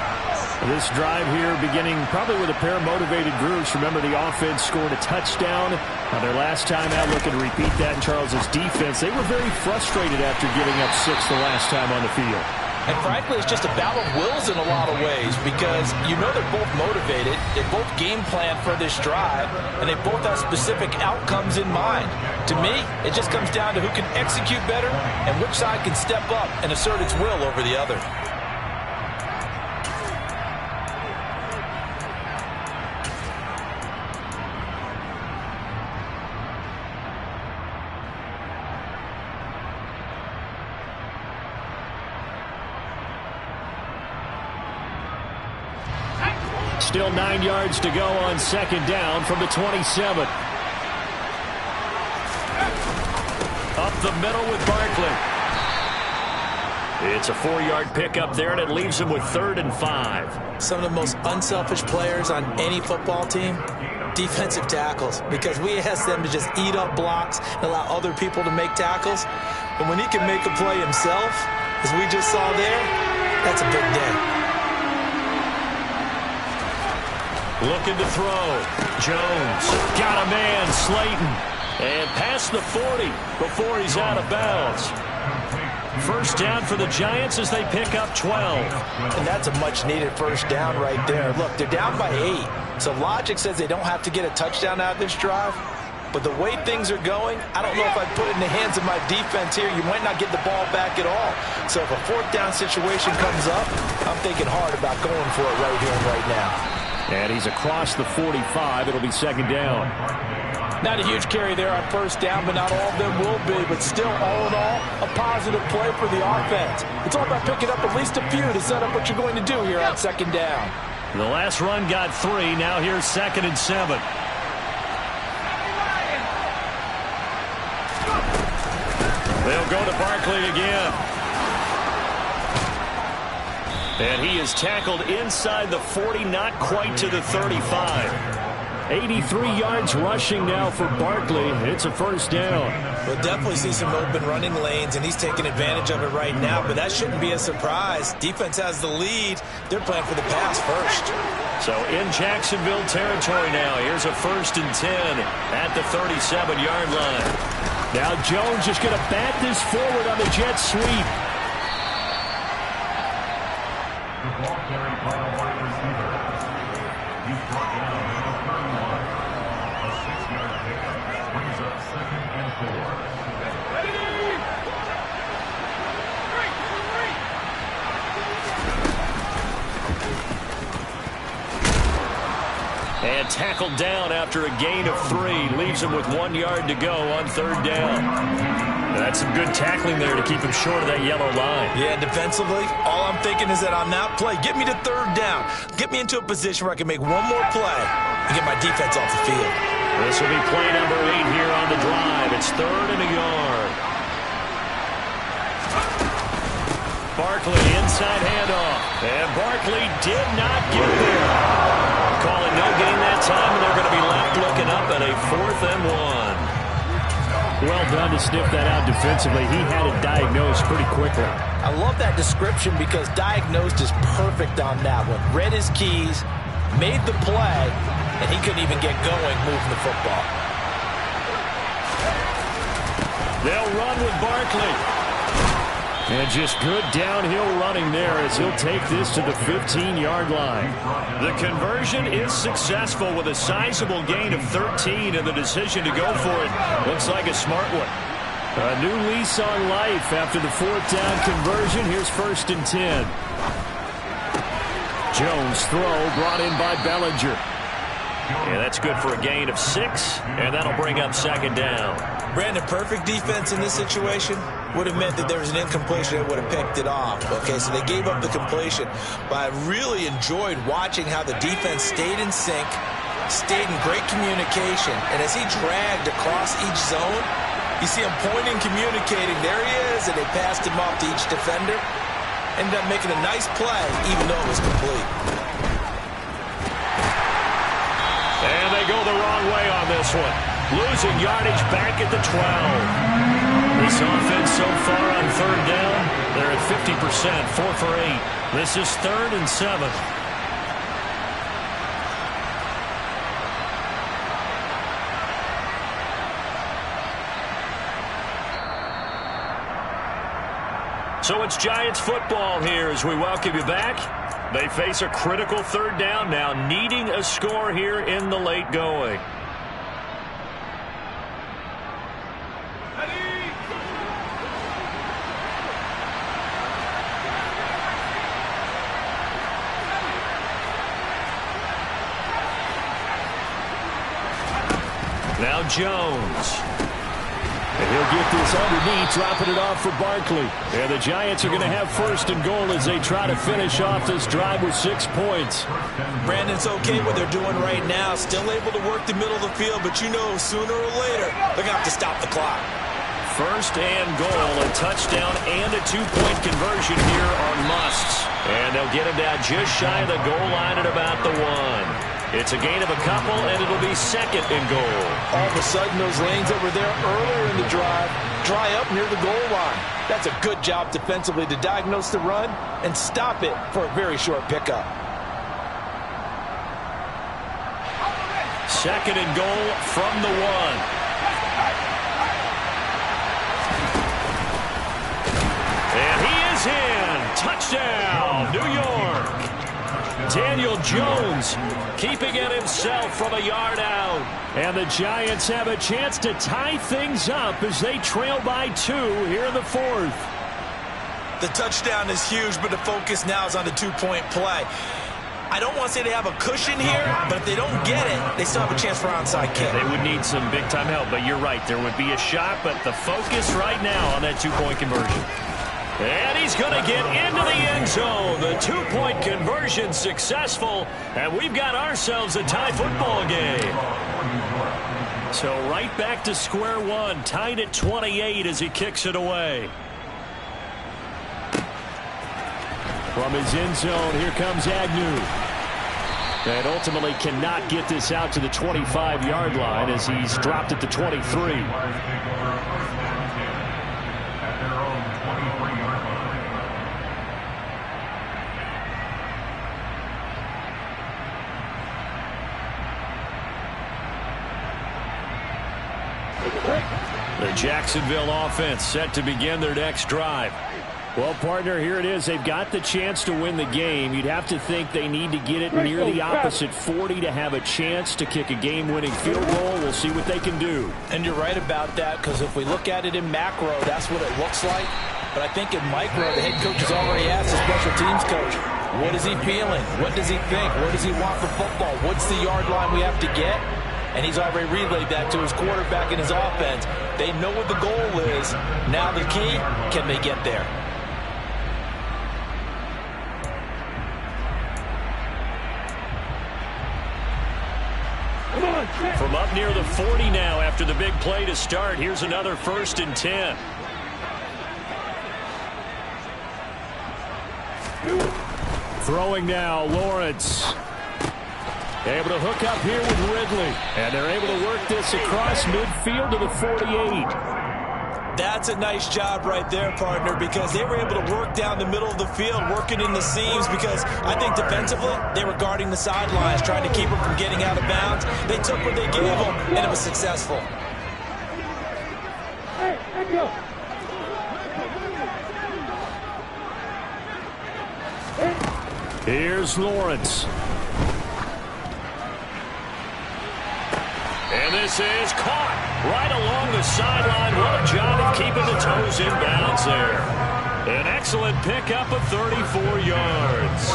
[SPEAKER 2] This drive here beginning probably with a pair of motivated groups. Remember, the offense scored a touchdown on their last time out. Looking to repeat that in Charles's defense. They were very frustrated after giving up 6 the last time on the field.
[SPEAKER 5] And frankly, it's just a battle of wills in a lot of ways because you know they're both motivated. They both game plan for this drive, and they both have specific outcomes in mind. To me, it just comes down to who can execute better and which side can step up and assert its will over the other.
[SPEAKER 2] Still 9 yards to go on 2nd down from the 27. Up the middle with Barkley. It's a 4-yard pickup there, and it leaves him with 3rd and 5.
[SPEAKER 5] Some of the most unselfish players on any football team, defensive tackles, because we ask them to just eat up blocks and allow other people to make tackles. And when he can make a play himself, as we just saw there, that's a big day.
[SPEAKER 2] Looking to throw. Jones got a man, Slayton. And past the 40 before he's out of bounds. 1st down for the Giants as they pick up 12.
[SPEAKER 5] And that's a much-needed 1st down right there. Look, they're down by 8. So logic says they don't have to get a touchdown out of this drive. But the way things are going, I don't know if I'd put it in the hands of my defense here. You might not get the ball back at all. So if a 4th down situation comes up, I'm thinking hard about going for it right here and right now.
[SPEAKER 2] And he's across the 45. It'll be 2nd down.
[SPEAKER 5] Not a huge carry there on 1st down, but not all of them will be. But still, all in all, a positive play for the offense. It's all about picking up at least a few to set up what you're going to do here on 2nd down.
[SPEAKER 2] The last run got 3. Now here's 2nd and 7. They'll go to Barkley again. And he is tackled inside the 40, not quite to the 35. 83 yards rushing now for Barkley. It's a first down.
[SPEAKER 4] We'll definitely see some open running lanes, and he's taking advantage of it right now, but that shouldn't be a surprise. Defense has the lead. They're playing for the pass first.
[SPEAKER 2] So in Jacksonville territory now. Here's a 1st and 10 at the 37-yard line. Now Jones is going to bat this forward on the jet sweep.
[SPEAKER 6] The ball carried by a wide receiver. He's brought down number 31. A 6-yard pickup brings up 2nd and 4.
[SPEAKER 2] And tackled down after a gain of 3. Leaves him with 1 yard to go on 3rd down. That's some good tackling there to keep him short of that yellow line.
[SPEAKER 4] Yeah, defensively, all I'm thinking is that on that play, get me to 3rd down. Get me into a position where I can make one more play and get my defense off the field.
[SPEAKER 2] This will be play number 8 here on the drive. It's 3rd and a yard. Barkley inside handoff. And Barkley did not get there. Calling no gain that time, and they're going to be left looking up at a 4th and 1. Well done to sniff that out defensively. He had it diagnosed pretty quickly.
[SPEAKER 4] I love that description because diagnosed is perfect on that one. Read his keys, made the play, and he couldn't even get going moving the football.
[SPEAKER 2] They'll run with Barkley. And just good downhill running there as he'll take this to the 15-yard line. The conversion is successful with a sizable gain of 13, and the decision to go for it looks like a smart one. A new lease on life after the 4th down conversion. Here's 1st and 10. Jones throw brought in by Bellinger. And that's good for a gain of 6, and that'll bring up 2nd down.
[SPEAKER 4] Brandon, perfect defense in this situation would have meant that there was an incompletion that would have picked it off. Okay, so they gave up the completion. But I really enjoyed watching how the defense stayed in sync, stayed in great communication. And as he dragged across each zone, you see him pointing, communicating. There he is, and they passed him off to each defender. Ended up making a nice play, even though it was complete.
[SPEAKER 2] And they go the wrong way on this one. Losing yardage back at the 12. This offense so far on 3rd down, they're at 50%, 4 for 8. This is 3rd and 7. So it's Giants football here as we welcome you back. They face a critical 3rd down now, needing a score here in the late going. Now Jones. And he'll get this underneath, dropping it off for Barkley. And the Giants are going to have 1st and goal as they try to finish off this drive with 6 points.
[SPEAKER 4] Brandon's okay what they're doing right now. Still able to work the middle of the field, but you know sooner or later they're going to have to stop the clock.
[SPEAKER 2] 1st and goal, a touchdown and a 2-point conversion here are musts. And they'll get him down just shy of the goal line at about the 1. It's a gain of a couple, and it'll be 2nd and goal.
[SPEAKER 4] All of a sudden, those lanes that were there earlier in the drive dry up near the goal line. That's a good job defensively to diagnose the run and stop it for a very short pickup.
[SPEAKER 2] 2nd and goal from the 1. And he is in. Touchdown, New York. Daniel Jones keeping it himself from a yard out. And the Giants have a chance to tie things up as they trail by 2 here in the 4th.
[SPEAKER 4] The touchdown is huge, but the focus now is on the 2-point play. I don't want to say they have a cushion here, but if they don't get it, they still have a chance for onside kick.
[SPEAKER 2] They would need some big-time help, but you're right. There would be a shot, but the focus right now on that 2-point conversion. And he's going to get into the end zone. The 2-point conversion successful, and we've got ourselves a tie football game. So right back to square one, tied at 28 as he kicks it away. From his end zone, here comes Agnew. And ultimately cannot get this out to the 25-yard line as he's dropped at the 23. The Jacksonville offense set to begin their next drive. Well, partner, here it is. They've got the chance to win the game. You'd have to think they need to get it near the opposite 40 to have a chance to kick a game-winning field goal. We'll see what they can do.
[SPEAKER 5] And you're right about that, because if we look at it in macro, that's what it looks like. But I think in micro, the head coach has already asked the special teams coach, what is he feeling? What does he think? What does he want for football? What's the yard line we have to get? And he's already relayed that to his quarterback and his offense. They know what the goal is. Now the key, can they get there?
[SPEAKER 2] From up near the 40 now after the big play to start. Here's another 1st and 10. Throwing now, Lawrence. Able to hook up here with Ridley. And they're able to work this across midfield to the 48.
[SPEAKER 5] That's a nice job right there, partner, because they were able to work down the middle of the field, working in the seams, because I think defensively they were guarding the sidelines, trying to keep them from getting out of bounds. They took what they gave them, and it was successful.
[SPEAKER 3] Hey, let's go.
[SPEAKER 2] Here's Lawrence. And this is caught right along the sideline. What a job of keeping the toes in bounds there. An excellent pickup of 34 yards.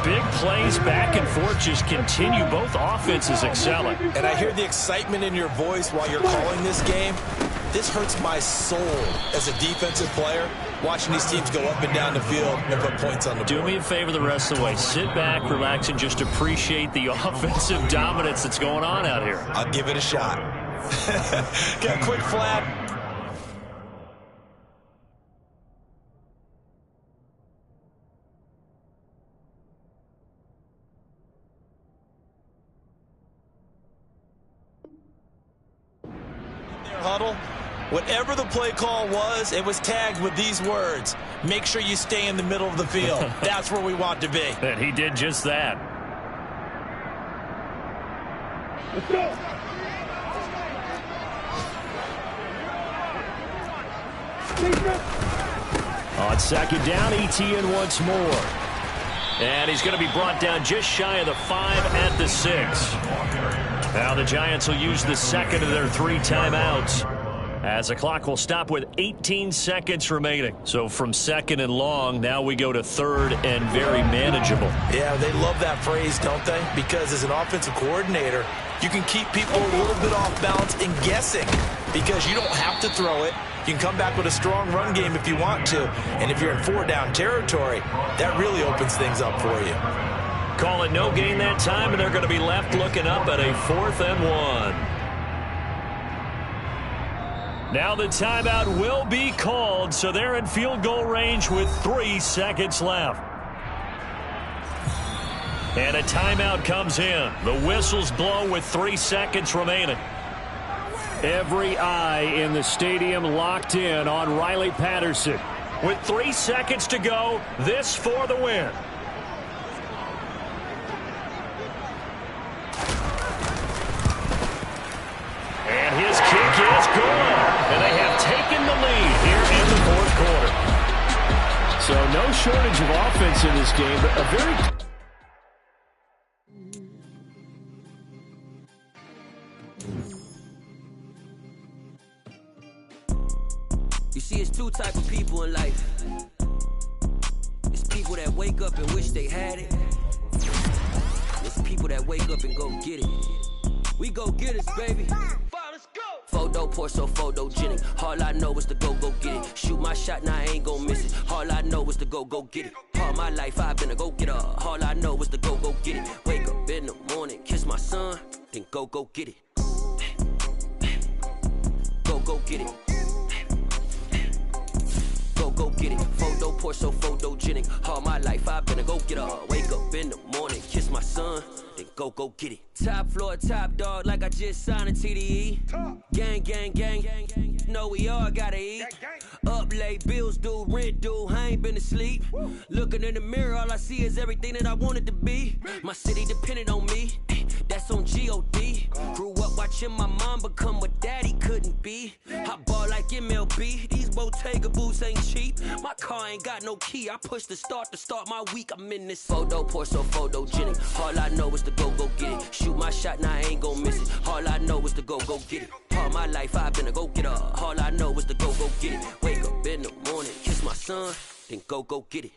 [SPEAKER 2] Big plays back and forth just continue. Both offenses excelling.
[SPEAKER 5] And I hear the excitement in your voice while you're calling this game. This hurts my soul as a defensive player, watching these teams go up and down the field and put points on the board.
[SPEAKER 2] Do me a favor the rest of the way. Sit back, relax, and just appreciate the offensive dominance that's going on out here.
[SPEAKER 5] I'll give it a shot. Got a quick flat. Huddle. Whatever the play call was, it was tagged with these words: make sure you stay in the middle of the field. That's where we want to be.
[SPEAKER 2] And he did just that.
[SPEAKER 3] Let's go.
[SPEAKER 2] On 2nd down, Etienne once more. And he's going to be brought down just shy of the 5 at the 6. Now the Giants will use the second of their 3 timeouts, as the clock will stop with 18 seconds remaining. So from 2nd and long, now we go to 3rd and very manageable.
[SPEAKER 5] Yeah, they love that phrase, don't they? Because as an offensive coordinator, you can keep people a little bit off balance and guessing, because you don't have to throw it. You can come back with a strong run game if you want to. And if you're in 4-down territory, that really opens things up for you.
[SPEAKER 2] Call it no gain that time, and they're going to be left looking up at a 4th and 1. Now the timeout will be called, so they're in field goal range with 3 seconds left. And a timeout comes in. The whistles blow with 3 seconds remaining. Every eye in the stadium locked in on Riley Patterson. With 3 seconds to go, this for the win. And his kick is good. And they have taken the lead here in the 4th quarter. So no shortage of offense in this game, but a very...
[SPEAKER 1] You see, it's 2 types of people in life. It's people that wake up and wish they had it. It's people that wake up and go get it. We go get it, baby. Let's go. Photo pour so photogenic. All I know is to go get it. Shoot my shot, now I ain't gon' miss it. All I know is to go get it. All my life I've been a go-getter. All I know is to go get it. Wake up in the morning, kiss my son, then go get it. Go get it. Go go get it. Photo poor, so photogenic. All my life I've been a go-getter. Wake up in the morning, kiss my son, then go get it. Top floor, top dog, like I just signed a TDE. Gang, gang, gang, know we all gotta eat. Up late, bills due, rent due, I ain't been asleep. Looking in the mirror, all I see is everything that I wanted to be. My city depended on me, that's on G.O.D. Grew up watching my mom become what daddy couldn't be. I ball like MLB, these Bottega boots ain't cheap. My car ain't got no key, I push the start to start my week. I'm in this photo poor, so photogenic. All I know is to go get it. Shoot my shot, now I ain't gon' miss it. All I know is to go get it. All my life I've been a go-getter. All I know is to go get it. Wake up in the morning, kiss my son, then go get it.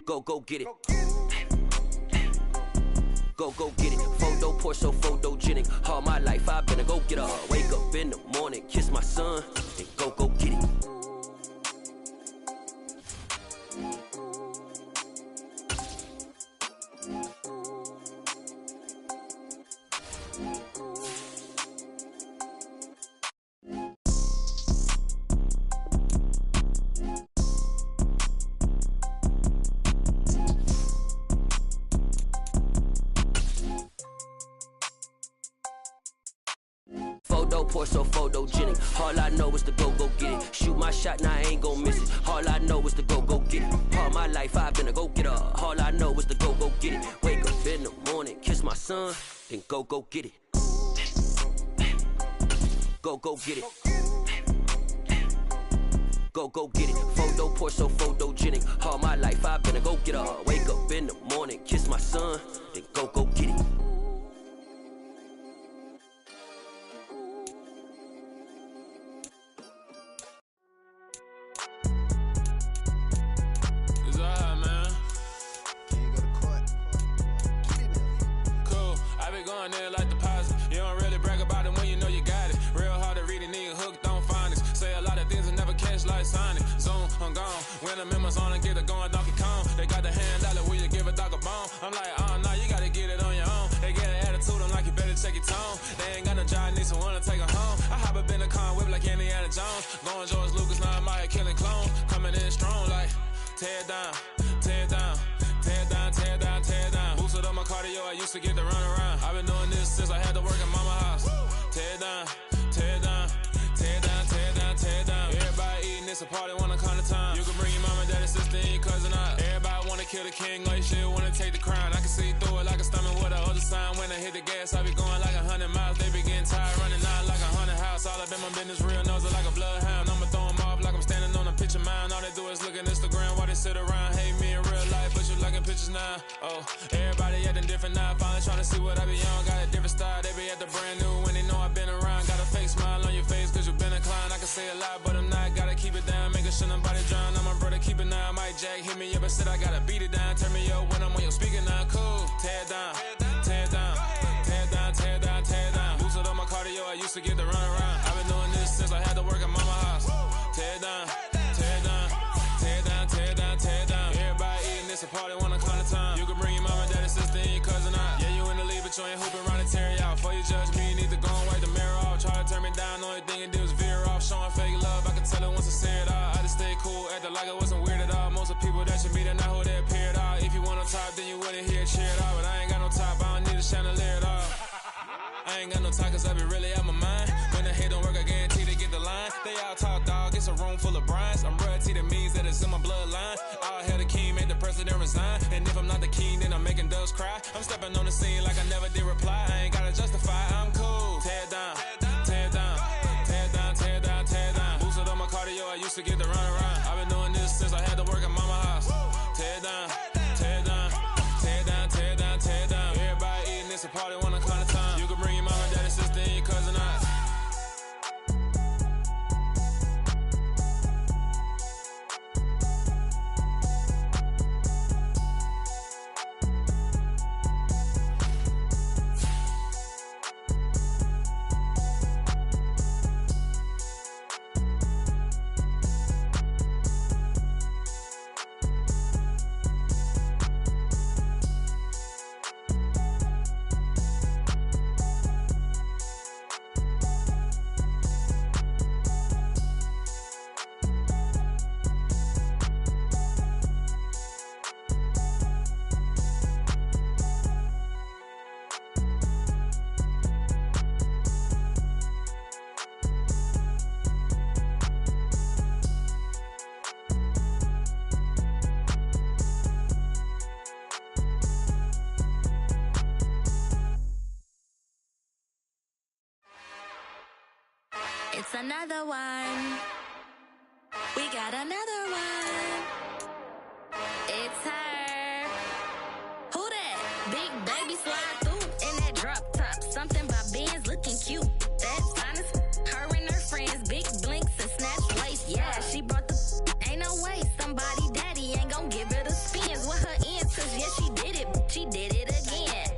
[SPEAKER 1] Go get it. Go get it. Photo poor, so photogenic. All my life I've been a go-getter. Wake up in the morning, kiss my son, then go get it. Photo poor, so photogenic. All I know is to go get it. Shoot my shot, now I ain't gon' miss it. All I know is to go get it. All my life I've been a go-getter. All I know is to go get it. Wake up in the morning, kiss my son, then go get it. Go get it. Go get it. Photo poor, so photogenic. All my life I've been a go-getter. Wake up in the morning, kiss my son, then go get it.
[SPEAKER 7] Like deposit. You don't really brag about it when you know you got it. Real hard to read a nigga hooked on finance. Say a lot of things and never catch like Sonic. Zone, I'm gone. When I'm in my zone and get it going Donkey Kong. They got the hand dollar, will you give a dog a bone? I'm like, oh no, you gotta get it on your own. They get an attitude, I'm like, you better check your tone. They ain't got no job, need someone to take her home. I hop up in a car, whip like Indiana Jones. Going George Lucas, now I'm out here killing clone. Coming in strong like, tear down, tear down. Tear down, tear down, tear down. Boosted up my cardio, I used to get to run around. I've been doing this since I had to work at mama house. Tear down, tear down, tear down, tear down, tear down. Everybody eating, it's a party, wanna come to time. You can bring your mama, daddy, sister, and your cousin out. Everybody wanna kill the king, like shit, wanna take the crown. I can see through it like a stomach with a other sign. When I hit the gas, I be going like 100 miles. They be getting tired, running out like 100 house. All up in my business, real nose like a bloodhound. I'ma throw them off like I'm standing on a picture mound. All they do is look at Instagram while they sit around. Hate me in real life, but you liking pictures now. Oh, everybody acting different now. Finally trying to see what I be on. Got a different style, they be at the brand new when they know I've been around. Got a fake smile on your face cause you been inclined. I can say a lot, but I'm not. Gotta keep it down, making sure nobody drown. I'm my brother, keep it now. Mike Jack hit me up and said I gotta beat it down. Turn me up when I'm on your speaker now. Cool, tear down, tear down, tear down, tear down, tear down. Boosted up my cardio, I used to get to run around. I've been doing this since I had to work at mama house. Tear down, tear down, tear down, tear down, tear down. Everybody eating, it's a party, wanna come to time. You can bring your mama, daddy, sister, and your cousin out. Yeah, you in the lead, but you ain't hooping around and tear you out. Before you judge me, you need to go and wipe the mirror off. Try to turn me down, only thing you do is veer off. Showing fake love, I can tell it once I say it all. I just stay cool, acting like it wasn't weird at all. Most of the people that you meet are not who they appear at all. If you want on top, then you wouldn't hear it cheer at all. But I ain't got no top, I don't need a chandelier at all. I ain't got no time cause I be really out my mind. When the hate don't work, I guarantee they get the line. They all talk dog, it's a room full of brines. I'm royalty, that means that it's in my bloodline. All hail the king, made the president resign. And if I'm not the king, then I'm making doves cry. I'm stepping on the scene like I never did reply. I ain't gotta justify, I'm cool. Tear down, tear down, tear down, tear down, tear down. Boosted up my cardio, I used to get to run around. I've been doing this since I had to work at mama house. Tear down, tear down, tear down, tear down, tear down. Everybody eating, it's a party, wanna come to time. You can bring your mama, daddy, sister, and your cousin out.
[SPEAKER 8] another one. We got another one. It's her. Who that? Big baby slide through in that drop top. Something about Benz looking cute. That's honest. Her and her friends, big blinks and snatch lace. Yeah, she brought the. Ain't no way somebody daddy ain't gon' give her the spins with her ends. Cause yeah, she did it. She did it again.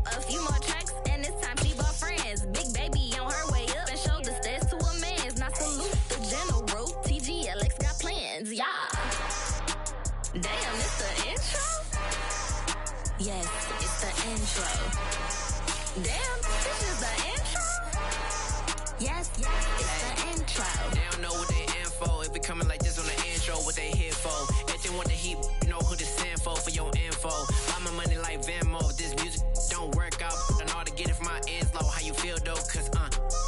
[SPEAKER 8] A few more tracks and this time she bought friends. Big baby on her way up and showed the stairs to a man's. Now salute the general. TGLX got plans, yeah. Damn, it's the intro? Yes, it's the intro. Damn, this is the intro? Yes, it's the intro.
[SPEAKER 9] They don't know what they info. If it coming like this on the intro, what they here for? If they want the heat, you know who to send for your info. Buy my money like Venmo. This music don't work out. I know how to get it from my ends low. How you feel though? Cause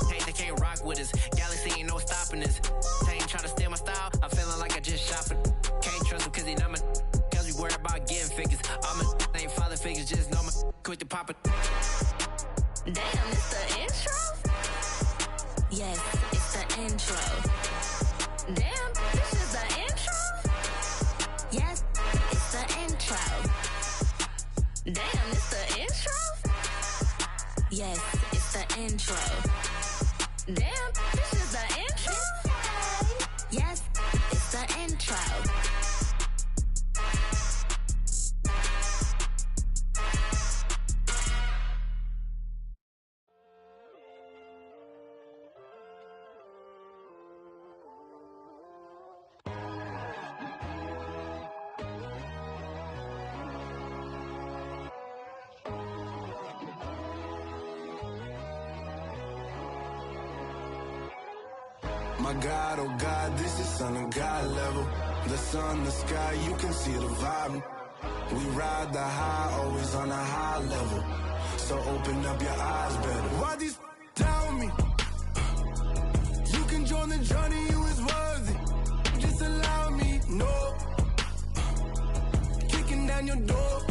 [SPEAKER 9] hey, they can't rock with us. Galaxy ain't no stopping us. They ain't try to steal my style. I'm feeling like I just shopping. Can't trust him cause he not my. Cause we worried about getting figures. All my ain't father figures. Just know my quit the pop it.
[SPEAKER 8] Damn, it's the intro? Yes, it's the intro. Damn, this is the intro? Yes, it's the intro. Damn, it's the intro? Yes, it's the intro. Damn, this is the intro? Yes, it's the intro.
[SPEAKER 10] My God, oh God, this is Son of God level. The sun, the sky, you can see the vibe. We ride the high, always on a high level. So open up your eyes better. Why these tell me? You can join the journey, you is worthy. Just allow me, no. Kicking down your door.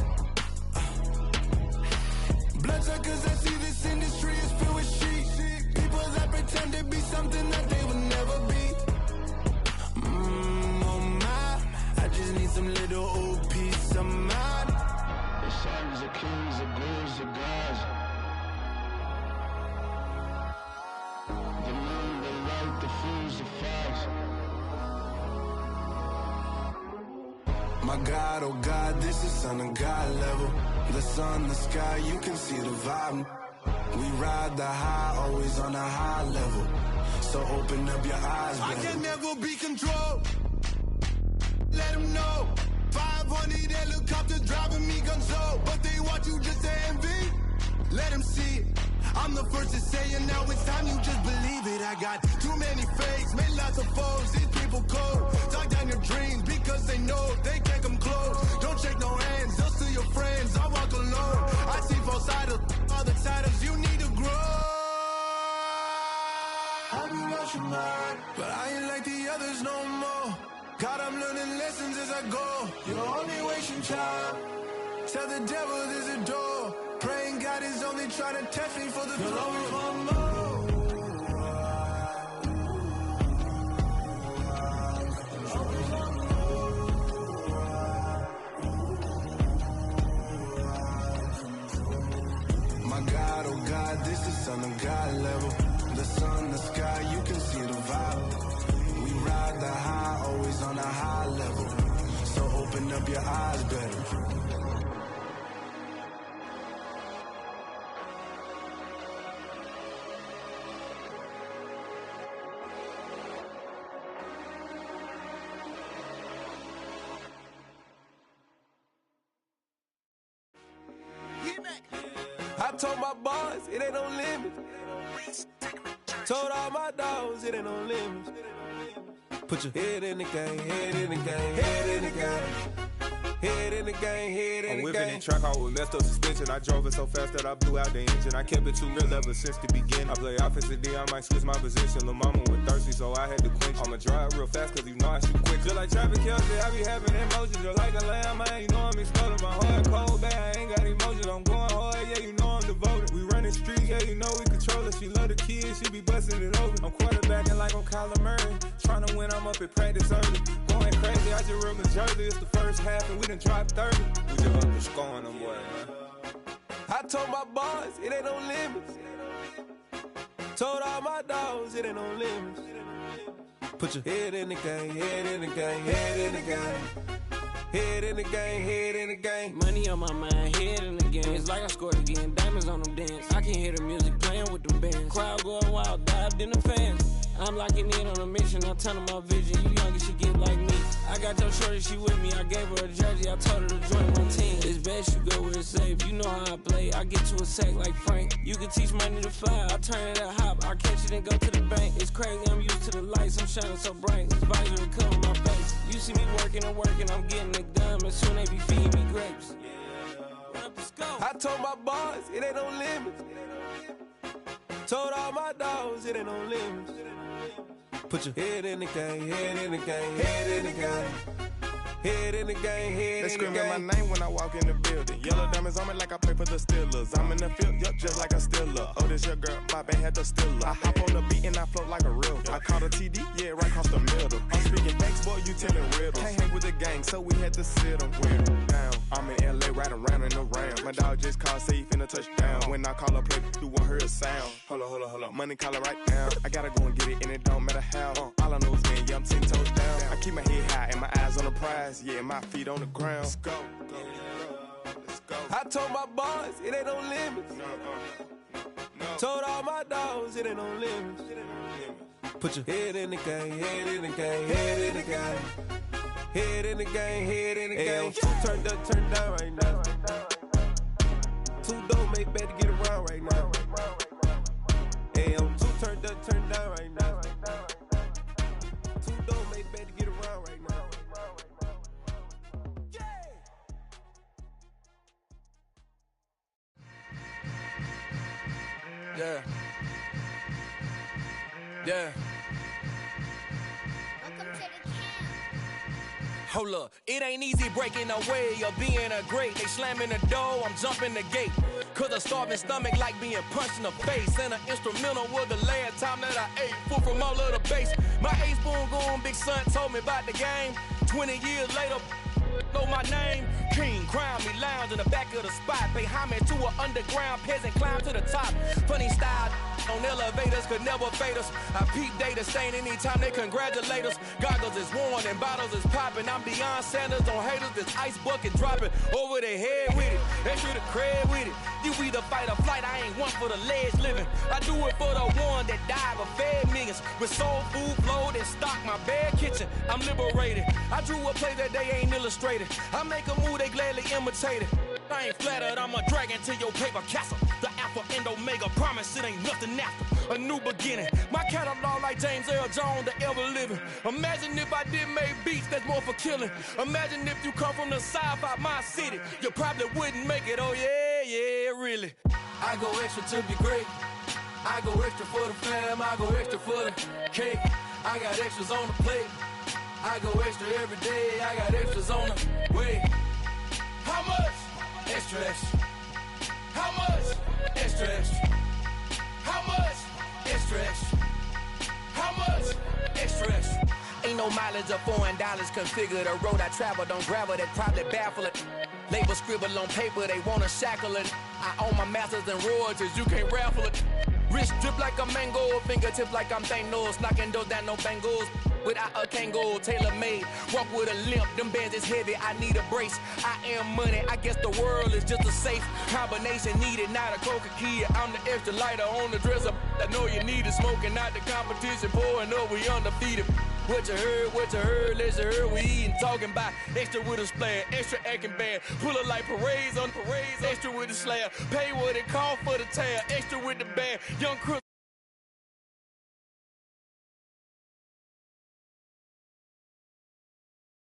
[SPEAKER 10] Bloodsuckers, I see this industry is filled with sheep. People that pretend to be something that they would never be. Oh my, I just need some little old peace of mind. The sons of kings, the ghouls, the gods. The moon, the light, the fools, the facts. My God, oh God, this is Son of God level. The sun, the sky, you can see the vibe. We ride the high, always on a high level. So open up your eyes, baby. I can never be controlled. Let them know. 500 helicopters driving me gonzo. But they want you just to envy. Let them see it. I'm the first to say it, now it's time you just believe it. I got too many fakes, made lots of foes. These people cold. Talk down your dreams because they know they can't come close. Don't shake no hands, just to your friends. I walk alone. I see false idols, other titles. You need to grow. Have you lost your mind? But I ain't like the others no more. God, I'm learning lessons as I go. You're only wasting time. Tell the devil there's a door. Praying God is only trying to test me for the glory for more. My God, oh God, this is Son of God level. The sun, the sky, you can see the vibe. We ride the high, always on a high level. So open up your eyes better.
[SPEAKER 11] I told my boys, it ain't no limit. Told all my dogs, it ain't no limit. Put your head in the game, head in the game, head in the game. Head in the game, head in the game. I'm whipping in track out with messed up suspension. I drove it so fast that I blew out the engine. I kept it too real ever since the beginning. I play offensive D, I might switch my position. Lil' mama was thirsty, so I had to quench. I'ma drive real fast, cause you know I shoot quick. Just like traffic Kelsey, I be having emotions. Just like a lamb, man, you know I'm exploding. My heart cold, bad, I ain't got emotions. I'm going hard, yeah, you know I'm devoted. We running streets, yeah, you know we control it. She love the kids, she be busting it open. I'm quarter hoop acting like I'm Kyler Murray. Trying to win, I'm up at practice early. Going crazy, I just ripped the jersey. It's the first half and we done dropped 30. We just up to scoring them, boy, man. I told my boys, it ain't no limits. Told all my dogs, it ain't no limits. Put your head in the game, head in the game, head in the game. Head in the game, head in the game.
[SPEAKER 12] Money on my mind, head in the game. It's like I scored again, diamonds on them dance. I can hear the music playing with them bands. Crowd going wild, dived in the fans. I'm locking in on a mission, I tell them my vision. You young and she get like me. I got your shorty, she with me. I gave her a jersey, I told her to join my team. It's best you go where it's safe. You know how I play. I get to a sack like Frank. You can teach money to fly. I turn it a hop. I catch it and go to the bank. It's crazy, I'm used to the lights. I'm shining so bright. This visor will cover my face. You see me working and working. I'm getting it done. And soon they be feeding me grapes. Let's go.
[SPEAKER 11] I told my boys, it ain't no limits. Told all my dogs, it ain't no limits. Put your head in the game, head in the game, head in the game. Head in the game, head
[SPEAKER 13] they
[SPEAKER 11] in the game.
[SPEAKER 13] They screaming my name when I walk in the building. Yellow diamonds on me like I play for the Steelers. I'm in the field, yup, just like a Steeler. Oh, this your girl, my band had the Steeler. I hop on the beat and I float like a real. I caught a TD, yeah, right across the middle. I'm speaking thanks, boy, you telling riddles. Can't hang with the gang, so we had to sit them down. I'm in LA, riding around and around. My dog just called, say he finna touchdown. When I call a play, you won't hear a sound. Hold up, money calling right now. I gotta go and get it, and it don't matter how. All I know is, man, yeah, I'm 10 toes down. I keep my head high and my eyes on the prize. Yeah, my feet on the ground. Let's go. Let's go.
[SPEAKER 11] I told my boys, it ain't no limits. No. Told all my dogs, it ain't no limits. Put your head in the game, head in the game, head in the game. Head in the game, head in the game. Two turned up, turned down right now. Two don't make bad to get around right now. Hey, I'm two turned up, turned down right now. Two don't make bad to get around right now.
[SPEAKER 14] Yeah. Yeah. Hold up, it ain't easy breaking away or being a great. They slamming the door, I'm jumping the gate. Cause a starving stomach like being punched in the face. And an instrumental was the last time that I ate food from all of the bass. My ace boom goon, big son told me about the game. 20 years later, know my name. King, crown me, lounge in the back of the spot. Pay homage to an underground peasant, climb to the top. Funny style on elevators could never fade us. I peep data stain anytime they congratulate us. Goggles is worn and bottles is popping. I'm Deion Sanders on haters, this ice bucket dropping over their head with it. They should have cred with it. You either fight or flight, I ain't one for the ledge living. I do it for the one that died but fed millions. With soul food flowed and stocked my bare kitchen. I'm liberated. I drew a play that they ain't illustrated. I make a move, they gladly imitate it. I ain't flattered, I'm a dragon to your paper castle. The Alpha and Omega, promise it ain't nothing after. A new beginning. My catalog like James Earl Jones, the ever living. Imagine if I did make beats that's more for killing. Imagine if you come from the south out my city. You probably wouldn't make it, oh yeah, really. I go extra to be great. I go extra for the fam, I go extra for the cake. I got extras on the plate. I go extra every day, I got extras on the way. How much? Extra, extra. How much? Extra, extra. How much? Extra, extra. How much? Extra, extra. Ain't no mileage of $4 configure the road I travel. Don't gravel, that probably baffle it. Label scribble on paper, they wanna shackle it. I own my masters and royalties, you can't raffle it. Wrist drip like a mango, fingertips like I'm Thanos. Knocking those down, no bangles. Without a Kango, tailor-made. Walk with a limp, them bands is heavy, I need a brace. I am money, I guess the world is just a safe combination needed, not a coca-key. I'm the extra lighter on the dresser. I know you need it, smoking out the competition, pouring up, we undefeated. What you heard, let's hear we eating, talking about extra with a splash, extra acting bad. Pull it like parades on parades, extra with the slab. Pay what it cost for the tab, extra with the bag. Young Chris